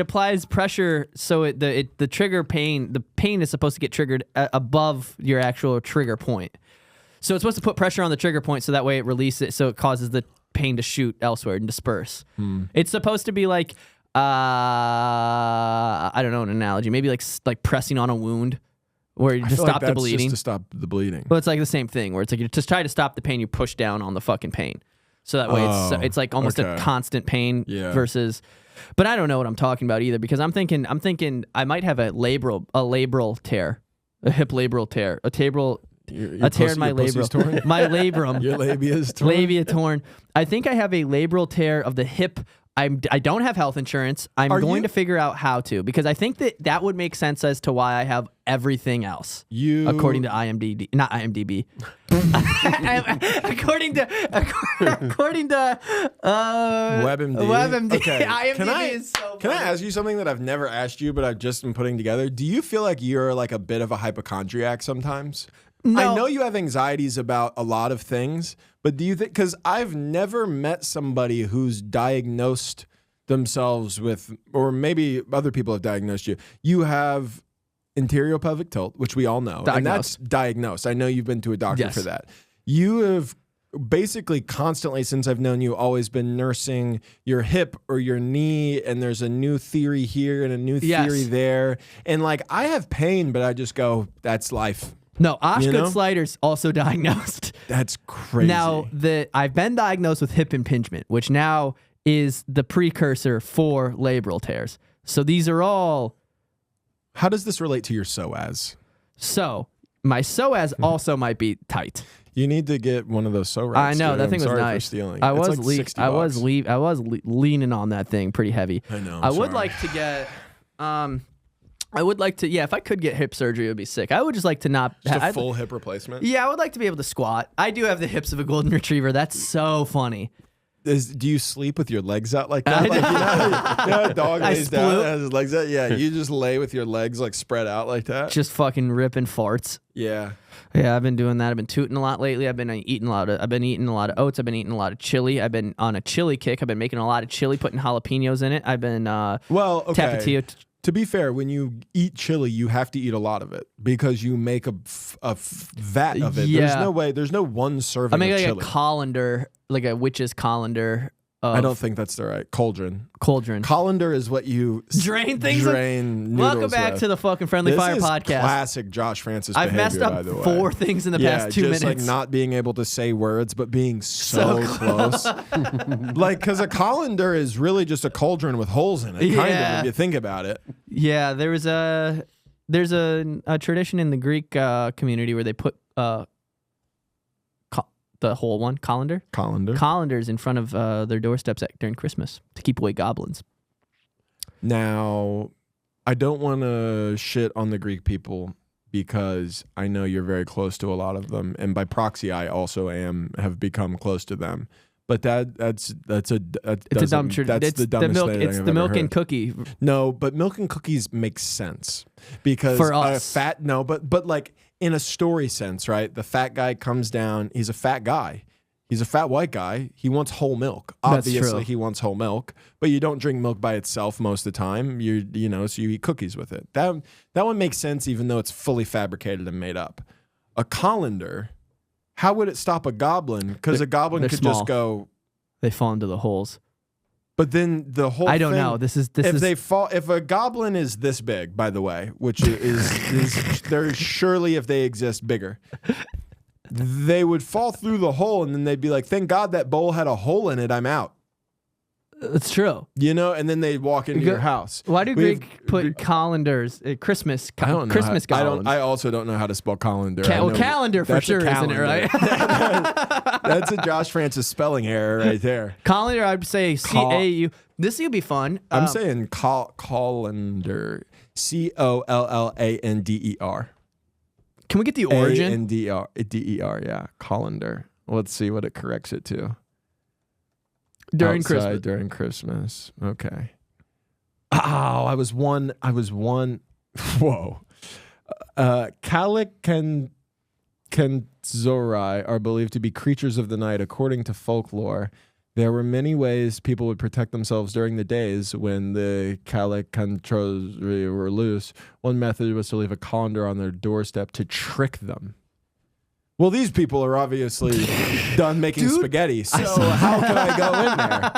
Speaker 2: applies pressure, so the trigger pain, the pain is supposed to get triggered above your actual trigger point. So it's supposed to put pressure on the trigger point so that way it releases it, so it causes the pain to shoot elsewhere and disperse. It's supposed to be like, I don't know an analogy, maybe like pressing on a wound where you just stop the bleeding.
Speaker 1: Just to stop the bleeding.
Speaker 2: Well, it's like the same thing where it's like you just try to stop the pain, you push down on the fucking pain. So that way it's like almost a constant pain versus. But I don't know what I'm talking about either because I'm thinking I might have a labral tear, a hip labral tear, a tear in my labrum. My labrum.
Speaker 1: Your labia is torn.
Speaker 2: Labia torn. I think I have a labral tear of the hip. I don't have health insurance. I'm going to figure out how to because I think that would make sense as to why I have everything else. According to IMDb, not IMDb. according to
Speaker 1: WebMD. Okay.
Speaker 2: IMDb is so funny.
Speaker 1: Can I ask you something that I've never asked you, but I've just been putting together? Do you feel like you're like a bit of a hypochondriac sometimes?
Speaker 2: No.
Speaker 1: I know you have anxieties about a lot of things, but do you think, because I've never met somebody who's diagnosed themselves with, or maybe other people have diagnosed you. You have anterior pelvic tilt, which we all know. And that's diagnosed. I know you've been to a doctor for that. You have basically constantly, since I've known you, always been nursing your hip or your knee, and there's a new theory here and a new theory there. And like, I have pain, but I just go, that's life.
Speaker 2: No, Osgood-Slaughter's also diagnosed.
Speaker 1: That's crazy.
Speaker 2: Now, I've been diagnosed with hip impingement, which now is the precursor for labral tears. So these are all...
Speaker 1: How does this relate to your psoas?
Speaker 2: So, my psoas also might be tight.
Speaker 1: You need to get one of those psoas.
Speaker 2: I know,
Speaker 1: dude.
Speaker 2: that thing was nice.
Speaker 1: For stealing.
Speaker 2: I
Speaker 1: it's
Speaker 2: was
Speaker 1: like $60.
Speaker 2: I was leaning on that thing pretty heavy.
Speaker 1: I know.
Speaker 2: I would like to get... I would like to, if I could get hip surgery, it would be sick. I would just like to not...
Speaker 1: Just a full hip replacement?
Speaker 2: Yeah, I would like to be able to squat. I do have the hips of a golden retriever. That's so funny.
Speaker 1: Do you sleep with your legs out like that? Like, you know, a dog lays down and has his legs out? Yeah, you just lay with your legs like spread out like that?
Speaker 2: Just fucking ripping farts.
Speaker 1: Yeah.
Speaker 2: Yeah, I've been doing that. I've been tooting a lot lately. I've been eating a lot of oats. I've been eating a lot of chili. I've been on a chili kick. I've been making a lot of chili, putting jalapenos in it. I've been tapatio.
Speaker 1: To be fair, when you eat chili, you have to eat a lot of it because you make a vat of it.
Speaker 2: Yeah.
Speaker 1: There's no one serving of chili.
Speaker 2: I make a colander, like a witch's colander.
Speaker 1: I don't think that's the right cauldron.
Speaker 2: Cauldron.
Speaker 1: Colander is what you
Speaker 2: drain things.
Speaker 1: Drain noodles.
Speaker 2: Welcome back to the fucking Friendly Fire podcast.
Speaker 1: Classic Josh Francis.
Speaker 2: I've messed up 4 things in the past 2 minutes.
Speaker 1: Like not being able to say words, but being so close. Like, because a colander is really just a cauldron with holes in it. Kind of, if you think about it.
Speaker 2: Yeah, there's a tradition in the Greek community where they put The whole one, colander. Colanders in front of their doorsteps during Christmas to keep away goblins.
Speaker 1: Now, I don't want to shit on the Greek people because I know you're very close to a lot of them, and by proxy, I also have become close to them. But it's a dumb truth. That's the dumbest thing I've ever heard. It's the
Speaker 2: milk and cookie.
Speaker 1: No, but milk and cookies make sense because
Speaker 2: for us.
Speaker 1: But like in a story sense, right? The fat guy comes down. He's a fat guy. He's a fat white guy. He wants whole milk. Obviously, he wants whole milk, but you don't drink milk by itself most of the time. So you eat cookies with it. That one makes sense, even though it's fully fabricated and made up. A colander, how would it stop a goblin? Because a goblin could
Speaker 2: small.
Speaker 1: just go.
Speaker 2: They fall into the holes.
Speaker 1: But then the whole
Speaker 2: I don't know.
Speaker 1: If a goblin is this big, by the way, which is they're surely, if they exist, bigger. They would fall through the hole, and then they'd be like, "Thank God that bowl had a hole in it. I'm out."
Speaker 2: It's true.
Speaker 1: And then they'd walk into your house.
Speaker 2: Why do Greek put colanders, Christmas goblins?
Speaker 1: I also don't know how to spell colander.
Speaker 2: Calendar for sure, isn't it, right?
Speaker 1: That's a Josh Francis spelling error right there.
Speaker 2: Colander, I'd say C-A-U. This would be fun.
Speaker 1: I'm saying colander. C-O-L-L-A-N-D-E-R.
Speaker 2: Can we get the origin?
Speaker 1: A-N-D-E-R, yeah. Colander. Let's see what it corrects it to.
Speaker 2: During
Speaker 1: Outside
Speaker 2: Christmas.
Speaker 1: During Christmas. Okay. Oh, I was one. Whoa. Kalikanzorai are believed to be creatures of the night. According to folklore, there were many ways people would protect themselves during the days when the Kalikantrozi were loose. One method was to leave a colander on their doorstep to trick them. Well, these people are obviously done making spaghetti, so how can I go in there?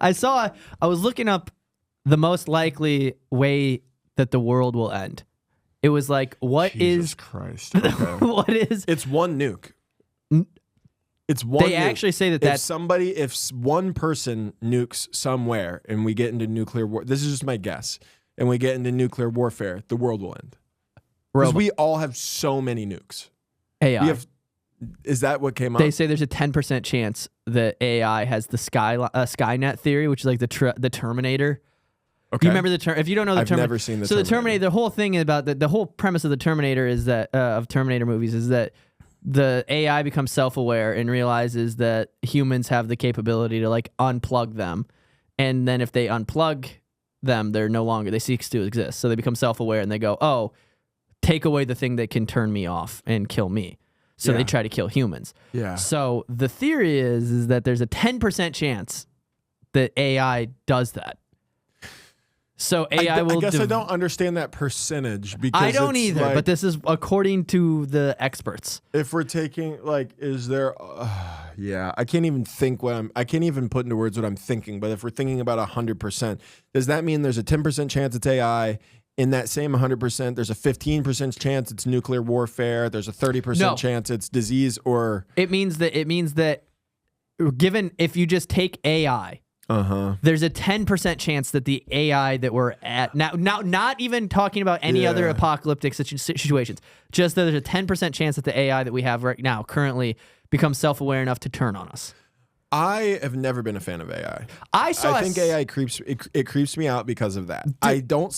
Speaker 2: I was looking up the most likely way that the world will end. It was like,
Speaker 1: Jesus Christ. Okay.
Speaker 2: What is...
Speaker 1: It's one nuke. It's one.
Speaker 2: They actually say that
Speaker 1: if one person nukes somewhere and we get into nuclear war, this is just my guess, and we get into nuclear warfare, the world will end. Because we all have so many nukes.
Speaker 2: AI.
Speaker 1: Is that what came up?
Speaker 2: They say there's a 10% chance that AI has the Skynet theory, which is like the Terminator.
Speaker 1: Okay.
Speaker 2: Do you remember the term? If you don't know the Terminator,
Speaker 1: I've never seen the
Speaker 2: Terminator.
Speaker 1: So
Speaker 2: the Terminator, the whole thing about the whole premise of the Terminator is that of Terminator movies is that the AI becomes self-aware and realizes that humans have the capability to like unplug them, and then if they unplug them, they cease to exist. So they become self-aware and they go, "Oh, take away the thing that can turn me off and kill me." So they try to kill humans.
Speaker 1: Yeah.
Speaker 2: So the theory is that there's a 10% chance that AI does that. So AI will.
Speaker 1: I guess I don't understand that percentage because
Speaker 2: I don't either.
Speaker 1: Like,
Speaker 2: but this is according to the experts.
Speaker 1: If we're taking is there? I can't even think I can't even put into words what I'm thinking. But if we're thinking about 100%, does that mean there's a 10% chance it's AI? In that same 100%, there's a 15% chance it's nuclear warfare. There's a 30% chance it's disease, or
Speaker 2: it means that given if you just take AI, there's a 10% chance that the AI that we're at now, not even talking about any other apocalyptic situations, just that there's a 10% chance that the AI that we have right now currently becomes self-aware enough to turn on us.
Speaker 1: I have never been a fan of AI.
Speaker 2: I
Speaker 1: think AI creeps me out because of that. I don't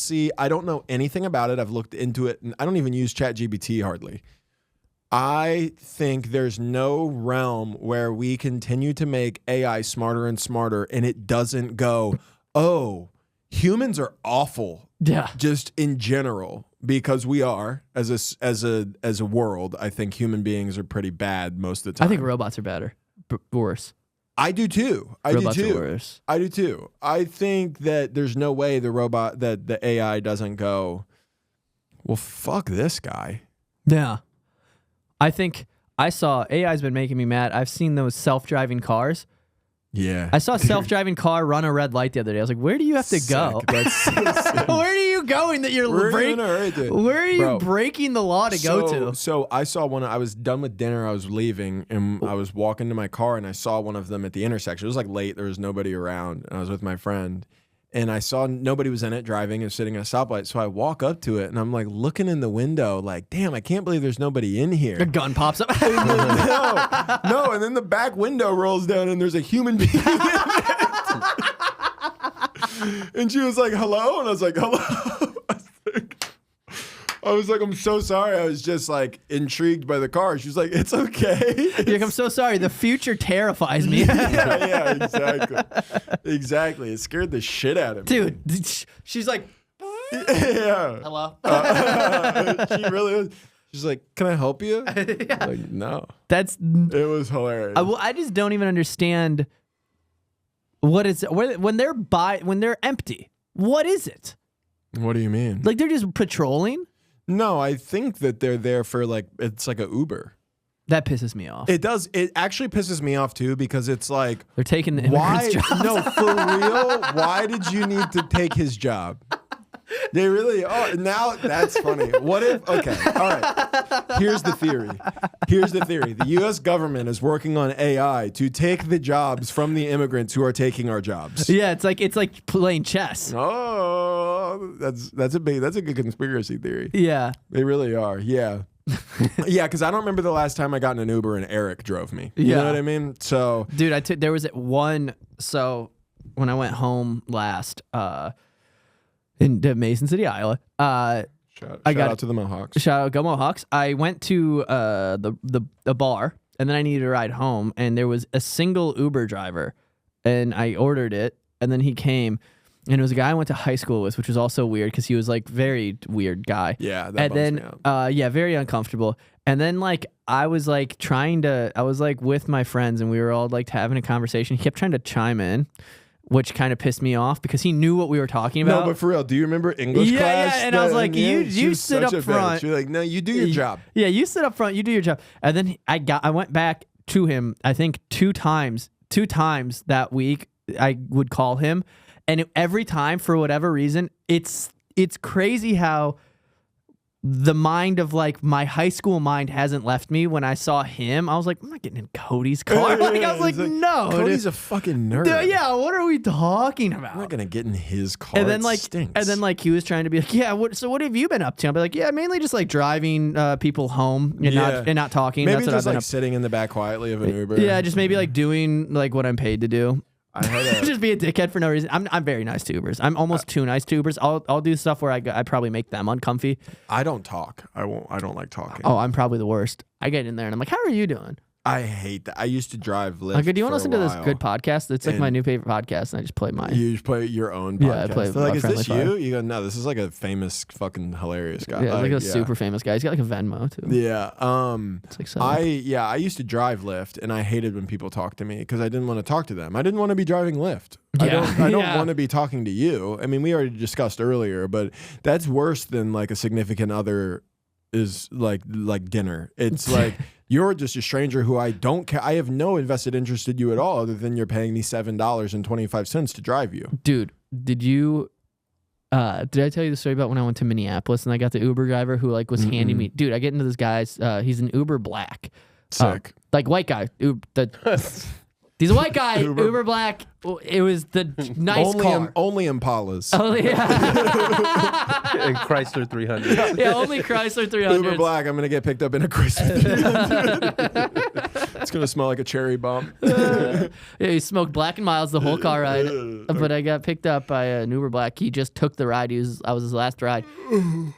Speaker 1: know anything about it. I've looked into it, and I don't even use ChatGPT hardly. I think there's no realm where we continue to make AI smarter and smarter, and it doesn't go, "Oh, humans are awful."
Speaker 2: Yeah.
Speaker 1: Just in general, because we are as a world. I think human beings are pretty bad most of the time.
Speaker 2: I think robots are better, worse.
Speaker 1: I do too. I do too. I think that there's no way the AI doesn't go, "Well, fuck this guy."
Speaker 2: Yeah. I think AI's been making me mad. I've seen those self-driving cars.
Speaker 1: Yeah.
Speaker 2: I saw a self-driving car run a red light the other day. I was like, where do you have to go?
Speaker 1: That's so sick.
Speaker 2: Where are you going that you're where are you breaking the law to go to?
Speaker 1: So I saw one. I was done with dinner. I was leaving, and I was walking to my car, and I saw one of them at the intersection. It was like late. There was nobody around, and I was with my friend. and I saw nobody was in it driving and sitting at a stoplight. So I walk up to it and I'm like looking in the window like, damn, I can't believe there's nobody in here.
Speaker 2: A gun pops up.
Speaker 1: No, and then the back window rolls down and there's a human being in it. And she was like, hello? And I was like, hello? I was like, I'm so sorry. I was just like intrigued by the car. She was like, it's okay.
Speaker 2: You're like, I'm so sorry. The future terrifies me.
Speaker 1: yeah, exactly. Exactly. It scared the shit out of me.
Speaker 2: Dude, she's like,
Speaker 1: yeah.
Speaker 2: hello?
Speaker 1: She really was. She's like, can I help you?
Speaker 2: Yeah.
Speaker 1: Like, no.
Speaker 2: It
Speaker 1: was hilarious.
Speaker 2: I just don't even understand what it's when they're empty. What is it?
Speaker 1: What do you mean?
Speaker 2: Like they're just patrolling?
Speaker 1: No, I think that they're there for like, it's like a Uber.
Speaker 2: That pisses me off.
Speaker 1: It does. It actually pisses me off too because it's like,
Speaker 2: they're taking the immigrants' jobs.
Speaker 1: No, for real. Why did you need to take his job? They really are. Now that's funny. What if? Okay, all right. Here's the theory. The U.S. government is working on AI to take the jobs from the immigrants who are taking our jobs.
Speaker 2: Yeah, it's like playing chess.
Speaker 1: Oh, that's a good conspiracy theory.
Speaker 2: Yeah,
Speaker 1: they really are. Yeah. Yeah, because I don't remember the last time I got in an Uber and Eric drove me. You know what I mean? So,
Speaker 2: dude, there was one. So when I went home last, in Mason City, Iowa.
Speaker 1: Shout out to the Mohawks.
Speaker 2: Shout out, go Mohawks. I went to the bar, and then I needed a ride home, and there was a single Uber driver, and I ordered it, and then he came, and it was a guy I went to high school with, which was also weird because he was like very weird guy.
Speaker 1: Yeah, that bums me out.
Speaker 2: Yeah, very uncomfortable. And then like I was like with my friends, and we were all like having a conversation. He kept trying to chime in, which kind of pissed me off because he knew what we were talking about.
Speaker 1: No, but for real, do you remember English class?
Speaker 2: Yeah, and I was like, you sit up front.
Speaker 1: You're like, no, you do your job.
Speaker 2: Yeah, you sit up front, you do your job. And then I went back to him, I think two times that week I would call him. And every time, for whatever reason, it's crazy how the mind of like my high school mind hasn't left me. When I saw him, I was like, I'm not getting in Cody's car. Like, I was like, no.
Speaker 1: Cody's a fucking nerd.
Speaker 2: Yeah, what are we talking about?
Speaker 1: I'm not going to get in his car.
Speaker 2: And then like,
Speaker 1: stinks.
Speaker 2: And then like he was trying to be like, yeah, what have you been up to? I'll be like, yeah, mainly just like driving people home and not talking.
Speaker 1: Maybe
Speaker 2: that's
Speaker 1: just like sitting in the back quietly of an Uber.
Speaker 2: Yeah, just maybe like doing like what I'm paid to do.
Speaker 1: I had
Speaker 2: just be a dickhead for no reason. I'm very nice to Ubers. I'm almost too nice to Ubers. I'll do stuff where I probably make them uncomfy.
Speaker 1: I don't talk. I don't like talking.
Speaker 2: Oh, I'm probably the worst. I get in there and I'm like, how are you doing?
Speaker 1: I hate that. I used to drive Lyft.
Speaker 2: Like, do you want to listen to this good podcast? It's like my new favorite podcast, and I just play mine.
Speaker 1: You just play your own podcast.
Speaker 2: Yeah, I play.
Speaker 1: Like, is this you? You go, no, this is like a famous, fucking hilarious guy.
Speaker 2: Yeah, like a super famous guy. He's got like a Venmo too.
Speaker 1: Yeah.
Speaker 2: It's like so.
Speaker 1: I used to drive Lyft, and I hated when people talked to me because I didn't want to talk to them. I didn't want to be driving Lyft.
Speaker 2: Yeah.
Speaker 1: I don't want to be talking to you. I mean, we already discussed earlier, but that's worse than like a significant other is like dinner. It's like you're just a stranger who I don't care. I have no invested interest in you at all, other than you're paying me $7.25 to drive you.
Speaker 2: Dude, did I tell you the story about when I went to Minneapolis and I got the Uber driver who like was handing me? Dude, I get into this guy's. He's an Uber Black,
Speaker 1: sick,
Speaker 2: like white guy. He's a white guy, Uber Black. It was the nice car.
Speaker 1: Only Impalas.
Speaker 2: Oh, yeah.
Speaker 3: And Chrysler 300.
Speaker 2: Yeah, only Chrysler 300.
Speaker 1: Uber Black, I'm going to get picked up in a Chrysler 300. It's going to smell like a cherry bomb.
Speaker 2: Yeah, he smoked Black and Miles the whole car ride. But I got picked up by an Uber Black. He just took the ride. I was his last ride.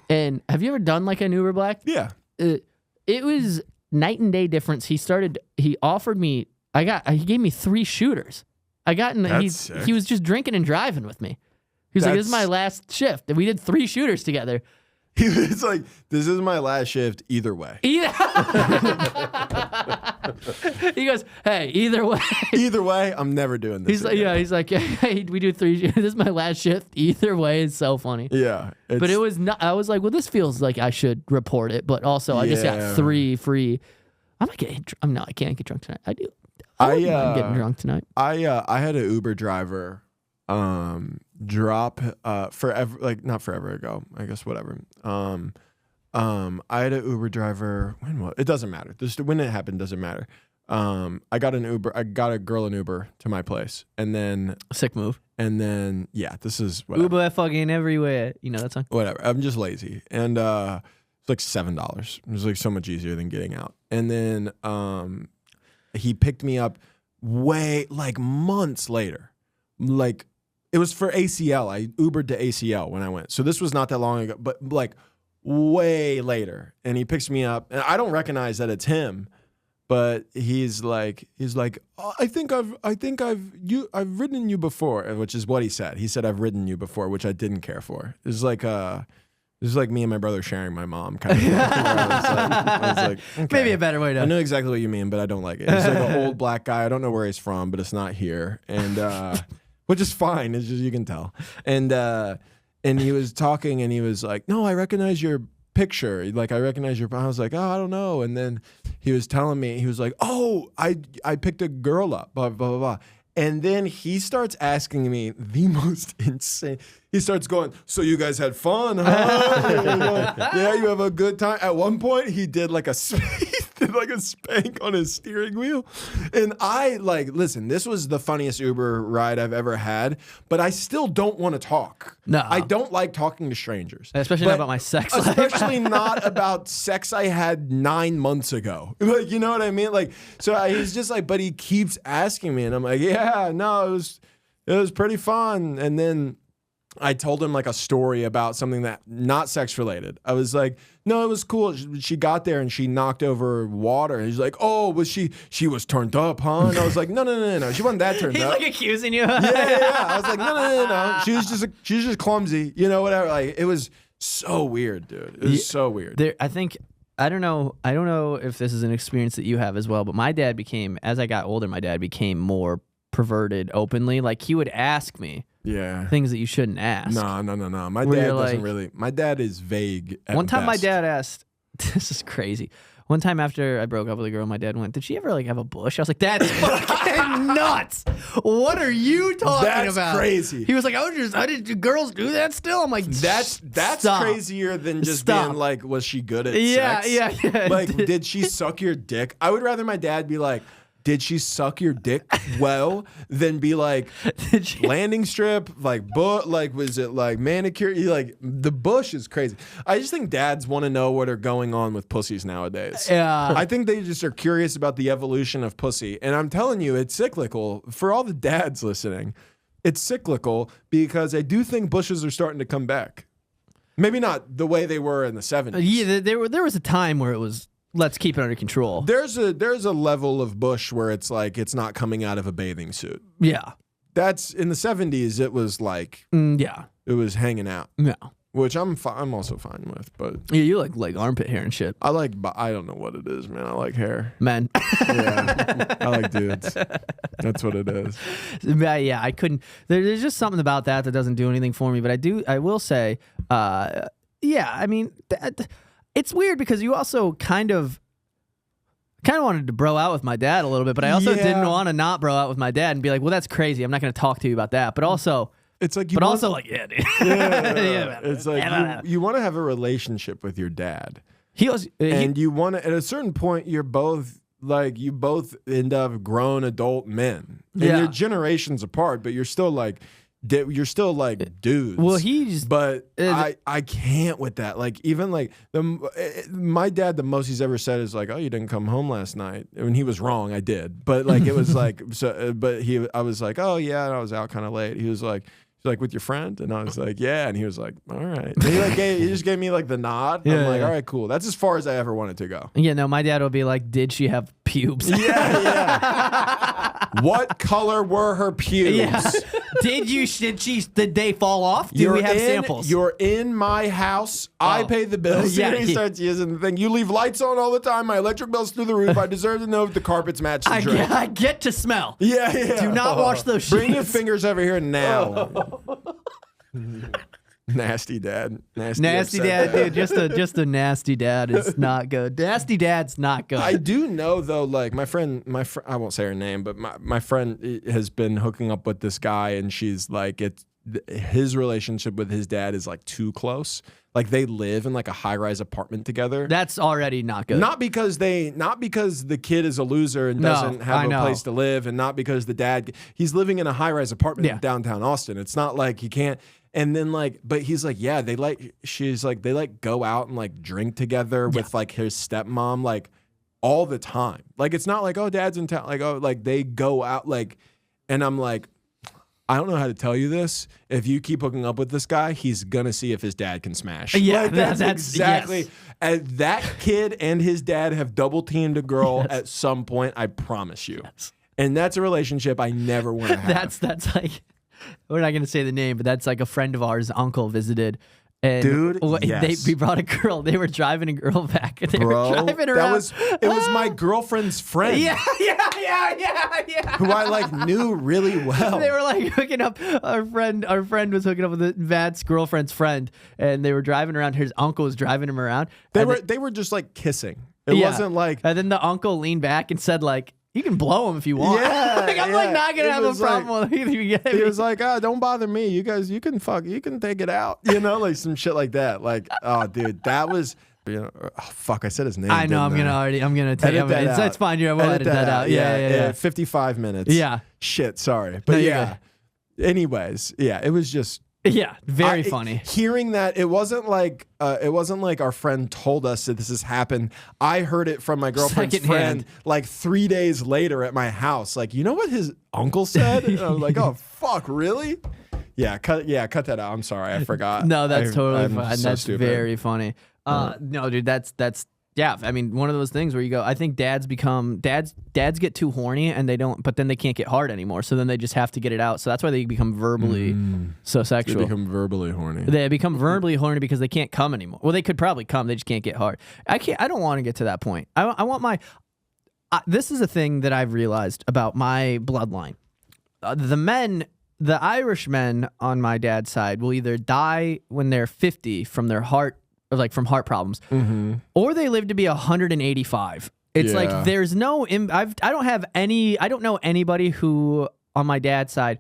Speaker 2: And have you ever done like an Uber Black?
Speaker 1: Yeah.
Speaker 2: It was night and day difference. He offered me, he gave me 3 shooters. He was just drinking and driving with me. He was like, this is my last shift. And we did 3 shooters together.
Speaker 1: He was like, this is my last shift either way.
Speaker 2: He goes, hey, either way.
Speaker 1: Either way, I'm never doing this.
Speaker 2: He's like, hey, we do 3 shifts. This is my last shift. Either way. It's so funny.
Speaker 1: Yeah.
Speaker 2: But it was not, I was like, well, this feels like I should report it. But also, I just got 3 free. I can't get drunk tonight. I do. I'm getting drunk tonight. I
Speaker 1: had an Uber driver drop forever, like not forever ago, I guess, whatever. I had an Uber driver, it doesn't matter. When it happened doesn't matter. I got a girl an Uber to my place, and then
Speaker 2: sick move.
Speaker 1: And then this is whatever.
Speaker 2: Uber fucking everywhere. You know that song?
Speaker 1: Whatever. I'm just lazy, and it's like $7. It was like so much easier than getting out. And then he picked me up like months later. Like it was for ACL. I Ubered to ACL when I went. So this was not that long ago, but like way later. And he picks me up, and I don't recognize that it's him. But he's like, oh, I think I've ridden you before, which is what he said. He said I've ridden you before, which I didn't care for. It was like me and my brother sharing my mom kind of thing. I was like, okay.
Speaker 2: Maybe a better way to.
Speaker 1: I know exactly what you mean, but I don't like it. He's like an old black guy. I don't know where he's from, but it's not here, and which is fine. It's just you can tell. And he was talking, and he was like, no, I recognize your picture. Like I recognize your. I was like, oh, I don't know. And then he was telling me, he was like, oh, I picked a girl up, blah, blah, blah, blah. And then he starts asking me the most insane. He starts going, so you guys had fun, huh? Yeah, you have a good time. At one point, he did like a spank on his steering wheel. And I listen, this was the funniest Uber ride I've ever had, but I still don't want to talk. No. I don't like talking to strangers.
Speaker 2: Especially not about my sex life.
Speaker 1: Especially not about sex I had 9 months ago. Like, you know what I mean? Like, so he's just like, but he keeps asking me, and I'm like, yeah, no, it was pretty fun. And then I told him like a story about something that not sex related. I was like, no, it was cool. She got there and she knocked over water. And he's like, oh, was she was turned up, huh? And I was like, no. She wasn't that turned up.
Speaker 2: He's like accusing you.
Speaker 1: Yeah. I was like, no. She was just clumsy, you know, whatever. Like it was so weird, dude. It was so weird.
Speaker 2: I don't know if this is an experience that you have as well, but my dad became, as I got older, more perverted openly. Like he would ask me things that you shouldn't ask.
Speaker 1: No. My dad doesn't really. My dad is vague. One
Speaker 2: time,
Speaker 1: best.
Speaker 2: my dad asked. This is crazy. One time after I broke up with a girl, my dad went, "Did she ever like have a bush?" I was like, "That's fucking nuts! What are you talking about?"
Speaker 1: That's crazy.
Speaker 2: He was like, "Do girls do that still?" I'm like,
Speaker 1: "That's
Speaker 2: stop.
Speaker 1: Crazier than just being like, was she good at sex?
Speaker 2: Yeah.
Speaker 1: Like, did she suck your dick?" I would rather my dad be like, did she suck your dick well? Than be like, landing strip, like, was it like manicure? Like, the bush is crazy. I just think dads want to know what are going on with pussies nowadays.
Speaker 2: Yeah.
Speaker 1: I think they just are curious about the evolution of pussy. And I'm telling you, it's cyclical. For all the dads listening, it's cyclical because I do think bushes are starting to come back. Maybe not the way they were in the 70s.
Speaker 2: Yeah, there was a time where it was, let's keep it under control.
Speaker 1: There's a level of bush where it's like it's not coming out of a bathing suit.
Speaker 2: Yeah.
Speaker 1: That's in the 70s. It was like it was hanging out.
Speaker 2: Yeah.
Speaker 1: Which I'm also fine with, but
Speaker 2: yeah, you like armpit hair and shit.
Speaker 1: I don't know what it is, man. I like hair.
Speaker 2: Men.
Speaker 1: Yeah. I like dudes. That's what it is.
Speaker 2: Yeah, I couldn't. There's just something about that doesn't do anything for me. But I will say, I mean. It's weird because you also kind of wanted to bro out with my dad a little bit, but I also didn't want to not bro out with my dad and be like, well, that's crazy. I'm not going to talk to you about that. But also,
Speaker 1: it's like,
Speaker 2: yeah, dude.
Speaker 1: Yeah. It's like you want to have a relationship with your dad. You want to, at a certain point, you both end up grown adult men. And you're generations apart, but you're still like dudes.
Speaker 2: Well,
Speaker 1: but I can't with that. Like even like my dad, the most he's ever said is like, "Oh, you didn't come home last night." I mean, he was wrong. I did, but like it was like so. But I was like, "Oh yeah," and I was out kind of late. He was like, with your friend, and I was like, "Yeah," and he was like, "All right." And he just gave me like the nod. I'm like, "All right, cool." That's as far as I ever wanted to go.
Speaker 2: Yeah, no, my dad would be like, "Did she have pubes?"
Speaker 1: Yeah. What color were her pubes?
Speaker 2: Yeah. Did they fall off? Do we have samples?
Speaker 1: You're in my house. I pay the bills. He starts using the thing. You leave lights on all the time. My electric bill's through the roof. I deserve to know if the carpets match the drink.
Speaker 2: I get to smell.
Speaker 1: Yeah.
Speaker 2: Do not wash those sheets.
Speaker 1: Bring your fingers over here now. Nasty dad. Nasty dad,
Speaker 2: dude. Just a nasty dad is not good. Nasty dad's not good.
Speaker 1: I do know though, like my friend, I won't say her name, but my friend has been hooking up with this guy, and she's like, his relationship with his dad is like too close. Like they live in like a high-rise apartment together.
Speaker 2: That's already not good.
Speaker 1: Not because the kid is a loser and doesn't have a place to live, and not because the dad, he's living in a high-rise apartment in downtown Austin. It's not like he can't. And then like, but he's like, yeah, they go out and like drink together with like his stepmom, like all the time. Like, it's not like, oh, dad's in town. Like, oh, like they go out like, and I'm like, I don't know how to tell you this. If you keep hooking up with this guy, he's gonna see if his dad can smash.
Speaker 2: Yeah,
Speaker 1: like, that's exactly. Yes. And that kid and his dad have double teamed a girl at some point. I promise you. Yes. And that's a relationship I never want to have.
Speaker 2: That's like, we're not gonna say the name, but that's like a friend of ours' uncle visited. And
Speaker 1: dude,
Speaker 2: we brought a girl. They were driving a girl back. They were driving around.
Speaker 1: It was my girlfriend's friend.
Speaker 2: Yeah.
Speaker 1: Who I like knew really well.
Speaker 2: They were like hooking up. Our friend was hooking up with Matt's girlfriend's friend, and they were driving around. His uncle was driving him around.
Speaker 1: They were just like kissing. It wasn't like.
Speaker 2: And then the uncle leaned back and said like, you can blow him if you want.
Speaker 1: Yeah,
Speaker 2: like, I'm like not gonna have a problem with either.
Speaker 1: He was like, don't bother me. You guys, you can take it out. You know, like some shit like that. Like, oh, dude, that was. Fuck, I said his name.
Speaker 2: I know. I'm gonna take it. It's fine. We'll edit that out. Yeah.
Speaker 1: 55 minutes.
Speaker 2: Yeah.
Speaker 1: Shit. Sorry, but Anyways, it was just.
Speaker 2: Yeah, very funny.
Speaker 1: Hearing that, it wasn't like our friend told us that this has happened. I heard it from my girlfriend's friend like 3 days later at my house. Like, you know what his uncle said? And I was like, oh fuck, really? Yeah, cut that out. I'm sorry, I forgot.
Speaker 2: No, that's totally fine.
Speaker 1: So
Speaker 2: that's
Speaker 1: stupid.
Speaker 2: very funny. No, dude, that's. Yeah, I mean, one of those things where you go, I think dads get too horny and but then they can't get hard anymore. So then they just have to get it out. So that's why they become verbally so sexual.
Speaker 1: They become verbally horny.
Speaker 2: They become verbally horny because they can't come anymore. Well, they could probably come. They just can't get hard. I don't want to get to that point. I want this is a thing that I've realized about my bloodline. The Irish men on my dad's side will either die when they're 50 from their heart, or like from heart problems, or they live to be 185. It's like there's no. I don't know anybody who on my dad's side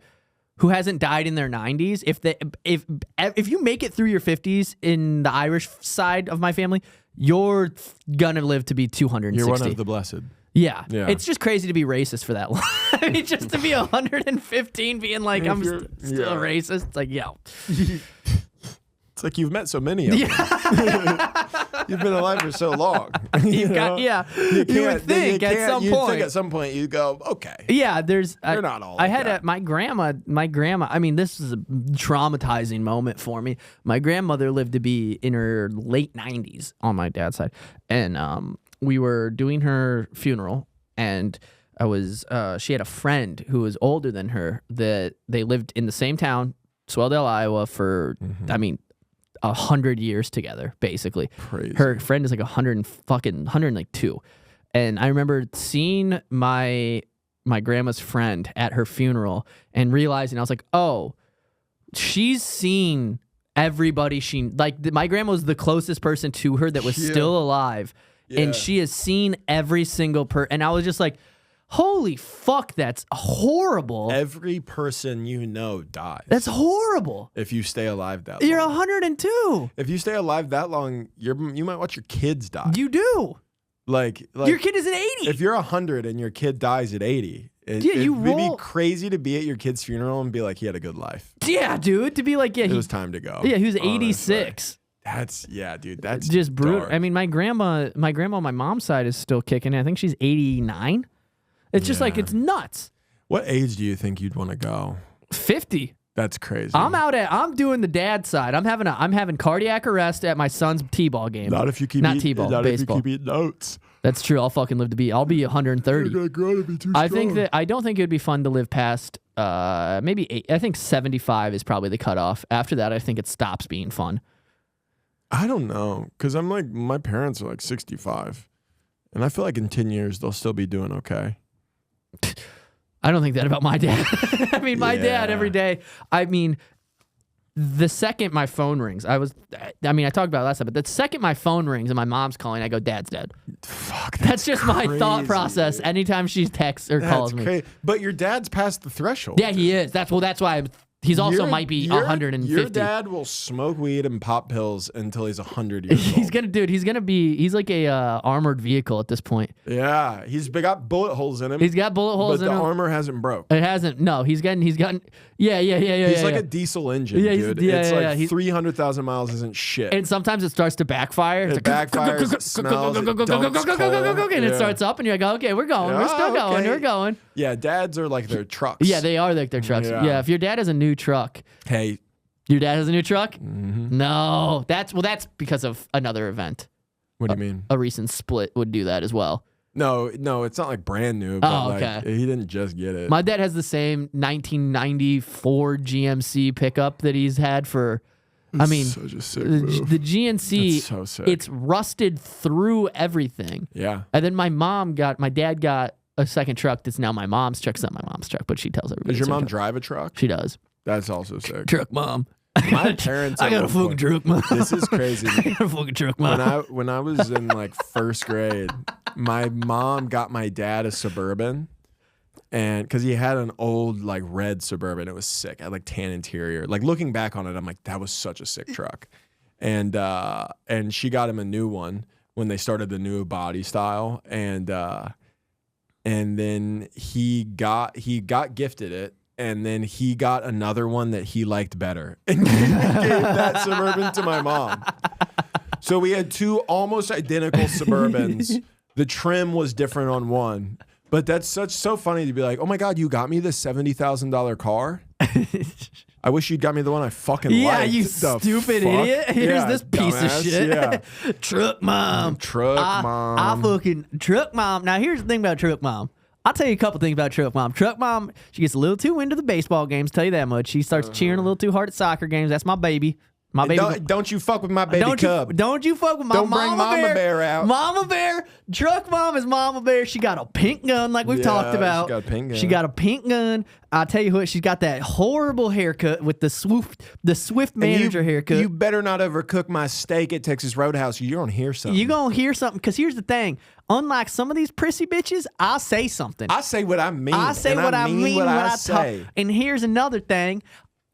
Speaker 2: who hasn't died in their 90s. If you make it through your 50s in the Irish side of my family, you're gonna live to be 260.
Speaker 1: You're one of the blessed.
Speaker 2: Yeah. It's just crazy to be racist for that long. I mean, just to be 115 being like, I'm still racist. It's like, yo.
Speaker 1: It's like you've met so many of them. You've been alive for so long. You
Speaker 2: would think at some point
Speaker 1: you go, okay.
Speaker 2: Yeah, you're
Speaker 1: not all. I had
Speaker 2: my grandma. I mean, this is a traumatizing moment for me. My grandmother lived to be in her late 90s on my dad's side, and we were doing her funeral, and she had a friend who was older than her that they lived in the same town, Swelldale, Iowa, for 100 years together, basically.
Speaker 1: Crazy.
Speaker 2: Her friend is like 102. And I remember seeing my grandma's friend at her funeral and realizing, I was like, oh, she's seen everybody my grandma was the closest person to her that was still alive. Yeah. And she has seen every single person. And I was just like, holy fuck, that's horrible.
Speaker 1: Every person you know dies.
Speaker 2: That's horrible.
Speaker 1: If you stay alive that long.
Speaker 2: You're 102.
Speaker 1: If you stay alive that long, you might watch your kids die.
Speaker 2: You do.
Speaker 1: Like
Speaker 2: your kid is at 80.
Speaker 1: If you're 100 and your kid dies at 80, it'd be crazy to be at your kid's funeral and be like, he had a good life.
Speaker 2: Yeah, dude. To be like, it
Speaker 1: was time to go.
Speaker 2: Yeah, he was 86.
Speaker 1: That's That's
Speaker 2: just brutal.
Speaker 1: Dark.
Speaker 2: I mean, my grandma on my mom's side is still kicking. I think she's 89. It's just like, it's nuts.
Speaker 1: What age do you think you'd want to go?
Speaker 2: 50.
Speaker 1: That's crazy.
Speaker 2: I'm doing the dad side. I'm having cardiac arrest at my son's t-ball game.
Speaker 1: Not if you keep
Speaker 2: t-ball,
Speaker 1: not
Speaker 2: baseball.
Speaker 1: If you keep eating oats.
Speaker 2: That's true. I'll fucking live to be. I'll be 130.
Speaker 1: You're gonna grow to be too strong.
Speaker 2: I don't think it'd be fun to live past maybe 8. I think 75 is probably the cutoff. After that, I think it stops being fun.
Speaker 1: I don't know, because I'm like, my parents are like 65, and I feel like in 10 years they'll still be doing okay.
Speaker 2: I don't think that about my dad. I mean, my dad every day. I mean, the second my phone rings, I talked about it last time, but the second my phone rings and my mom's calling, I go, Dad's dead.
Speaker 1: Fuck,
Speaker 2: that's just crazy. My thought process. Dude. Anytime she texts or calls me.
Speaker 1: But your dad's past the threshold.
Speaker 2: Yeah, he is. That's why He's also might be 150.
Speaker 1: Your dad will smoke weed and pop pills until he's 100 years old.
Speaker 2: He's like a armored vehicle at this point.
Speaker 1: Yeah, he's got bullet holes in him.
Speaker 2: He's got bullet holes in him.
Speaker 1: But the armor hasn't broke.
Speaker 2: It hasn't. No, he's gotten. Yeah.
Speaker 1: He's like a diesel engine, dude. It's like 300,000 miles isn't shit.
Speaker 2: And sometimes it starts to backfire.
Speaker 1: It backfires. It smells. It dumps coal.
Speaker 2: And it starts up, and you're like, okay, we're going. We're still going. We're going.
Speaker 1: Yeah, dads are like their trucks.
Speaker 2: Yeah, they are like their trucks. Yeah, if your dad has a new truck.
Speaker 1: Hey.
Speaker 2: Your dad has a new truck?
Speaker 1: Mm-hmm.
Speaker 2: No. That's because of another event.
Speaker 1: What do you mean?
Speaker 2: A recent split would do that as well.
Speaker 1: No, it's not like brand new. But okay. He didn't just get it.
Speaker 2: My dad has the same 1994 GMC pickup that he's had for.
Speaker 1: Such a sick move.
Speaker 2: The GNC.
Speaker 1: That's so sick.
Speaker 2: It's rusted through everything.
Speaker 1: Yeah.
Speaker 2: And then my dad got a second truck that's now my mom's truck. It's not my mom's truck, but she tells everybody.
Speaker 1: Does your mom drive a truck?
Speaker 2: She does.
Speaker 1: That's also sick.
Speaker 2: Truck mom.
Speaker 1: My parents.
Speaker 2: I got a fucking truck, mom.
Speaker 1: This is crazy.
Speaker 2: I got a fucking truck, mom.
Speaker 1: When I was in like first grade, my mom got my dad a Suburban, and because he had an old like red Suburban, it was sick. I had like tan interior. Like looking back on it, I'm like, that was such a sick truck. And she got him a new one when they started the new body style, and then he got gifted it. And then he got another one that he liked better and gave that Suburban to my mom. So we had two almost identical Suburbans. The trim was different on one. But that's so funny to be like, oh my God, you got me this $70,000 car? I wish you'd got me the one I fucking liked.
Speaker 2: Yeah, you stupid idiot. Here's this piece of shit.
Speaker 1: Yeah.
Speaker 2: Truck mom.
Speaker 1: Truck mom.
Speaker 2: I fucking truck mom. Now here's the thing about truck mom. I'll tell you a couple things about Truck Mom. Truck Mom, she gets a little too into the baseball games, tell you that much. She starts cheering a little too hard at soccer games. That's my baby. My baby.
Speaker 1: Don't you fuck with my baby cub.
Speaker 2: Don't you fuck with my
Speaker 1: Don't
Speaker 2: Mama
Speaker 1: bring Mama Bear out.
Speaker 2: Mama Bear. Truck Mom is Mama Bear. She got a pink gun like we've talked about.
Speaker 1: She got a pink gun.
Speaker 2: She got a pink gun. I'll tell you what, she's got that horrible haircut with the Swift manager haircut.
Speaker 1: You better not overcook my steak at Texas Roadhouse. You're going to hear something.
Speaker 2: You're going to hear something because here's the thing. Unlike some of these prissy bitches, I say something.
Speaker 1: I say what I mean.
Speaker 2: I say what I mean when I say. And here's another thing.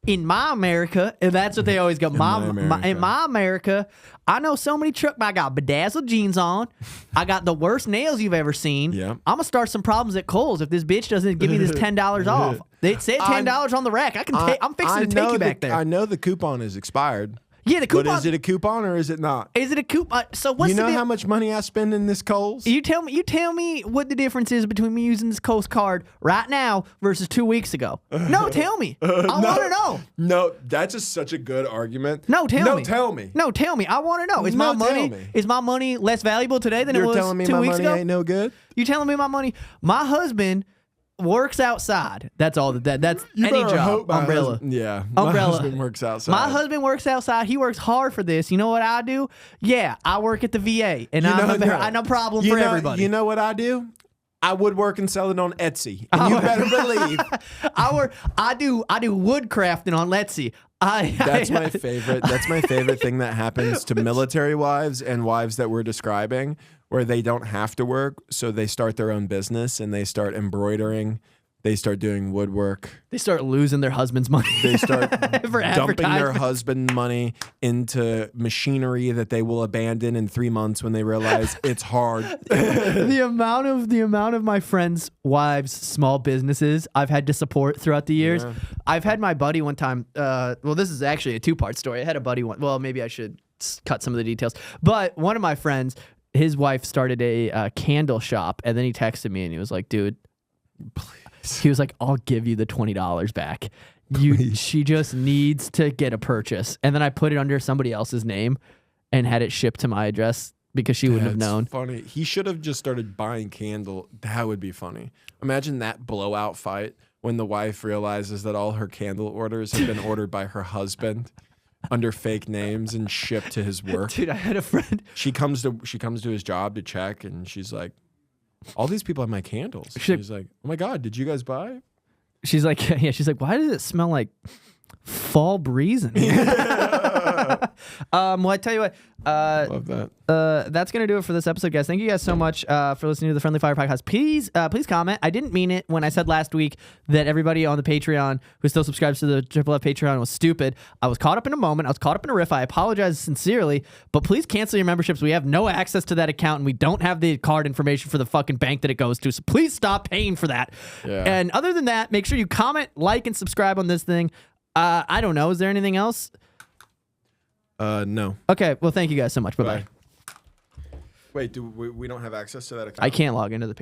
Speaker 2: In my America, and that's what they always go. In my America, I know so many I got bedazzled jeans on. I got the worst nails you've ever seen.
Speaker 1: Yeah.
Speaker 2: I'm gonna start some problems at Kohl's if this bitch doesn't give me this $10 off. They said $10 on the rack. I'm fixing to take you back there.
Speaker 1: I know the coupon is expired.
Speaker 2: Yeah, the coupon.
Speaker 1: But is it a coupon or is it not?
Speaker 2: Is it a coupon? So what's
Speaker 1: you know how much money I spend in this Kohl's?
Speaker 2: You tell me what the difference is between me using this Kohl's card right now versus 2 weeks ago. No, tell me. I want to know.
Speaker 1: No, that's just such a good argument.
Speaker 2: No, tell me.
Speaker 1: No, tell me.
Speaker 2: No, tell me. I want to know. Is my money less valuable today than it was 2 weeks ago?
Speaker 1: You're telling me my money ain't no good?
Speaker 2: You telling me my money? My husband works outside. That's all that's
Speaker 1: you
Speaker 2: any job.
Speaker 1: Umbrella. My husband works outside.
Speaker 2: My husband works outside. He works hard for this. You know what I do? Yeah, I work at the VA, and I'm a problem for everybody.
Speaker 1: You know what I do? I woodwork and sell it on Etsy. And you better believe.
Speaker 2: I do wood crafting on Etsy.
Speaker 1: That's my favorite. That's my favorite thing that happens to military wives and wives that we're describing, where they don't have to work, so they start their own business and they start embroidering. They start doing woodwork.
Speaker 2: They start losing their husband's money.
Speaker 1: They start dumping their husband money into machinery that they will abandon in 3 months when they realize it's hard.
Speaker 2: the amount of my friends' wives' small businesses I've had to support throughout the years. Yeah. I've had my buddy one time. Well, this is actually a 2-part story. I had a buddy one. Well, maybe I should cut some of the details. But one of my friends, his wife started a candle shop, and then he texted me and he was like, "Dude, please." He was like, "I'll give you the $20 back. She just needs to get a purchase." And then I put it under somebody else's name and had it shipped to my address because she wouldn't have known.
Speaker 1: Funny. He should have just started buying candle. That would be funny. Imagine that blowout fight when the wife realizes that all her candle orders have been ordered by her husband under fake names and shipped to his work.
Speaker 2: Dude, I had a friend.
Speaker 1: She comes to his job to check, and she's like, "All these people have my candles." She's like, "Oh my God, did you guys buy?"
Speaker 2: She's like, "Yeah." She's like, "Why does it smell like fall breeze in here?" Well, I tell you what.
Speaker 1: Love that.
Speaker 2: That's gonna do it for this episode, guys. Thank you guys so much for listening to the Friendly Fire Podcast. Please comment. I didn't mean it when I said last week that everybody on the Patreon who still subscribes to the Triple F Patreon was stupid. I was caught up in a moment. I was caught up in a riff. I apologize sincerely, but please cancel your memberships. We have no access to that account, and we don't have the card information for the fucking bank that it goes to. So please stop paying for that.
Speaker 1: Yeah.
Speaker 2: And other than that, make sure you comment, like, and subscribe on this thing. I don't know. Is there anything else?
Speaker 1: No.
Speaker 2: Okay. Well, thank you guys so much. Bye-bye.
Speaker 1: Wait, we don't have access to that account?
Speaker 2: I can't log into the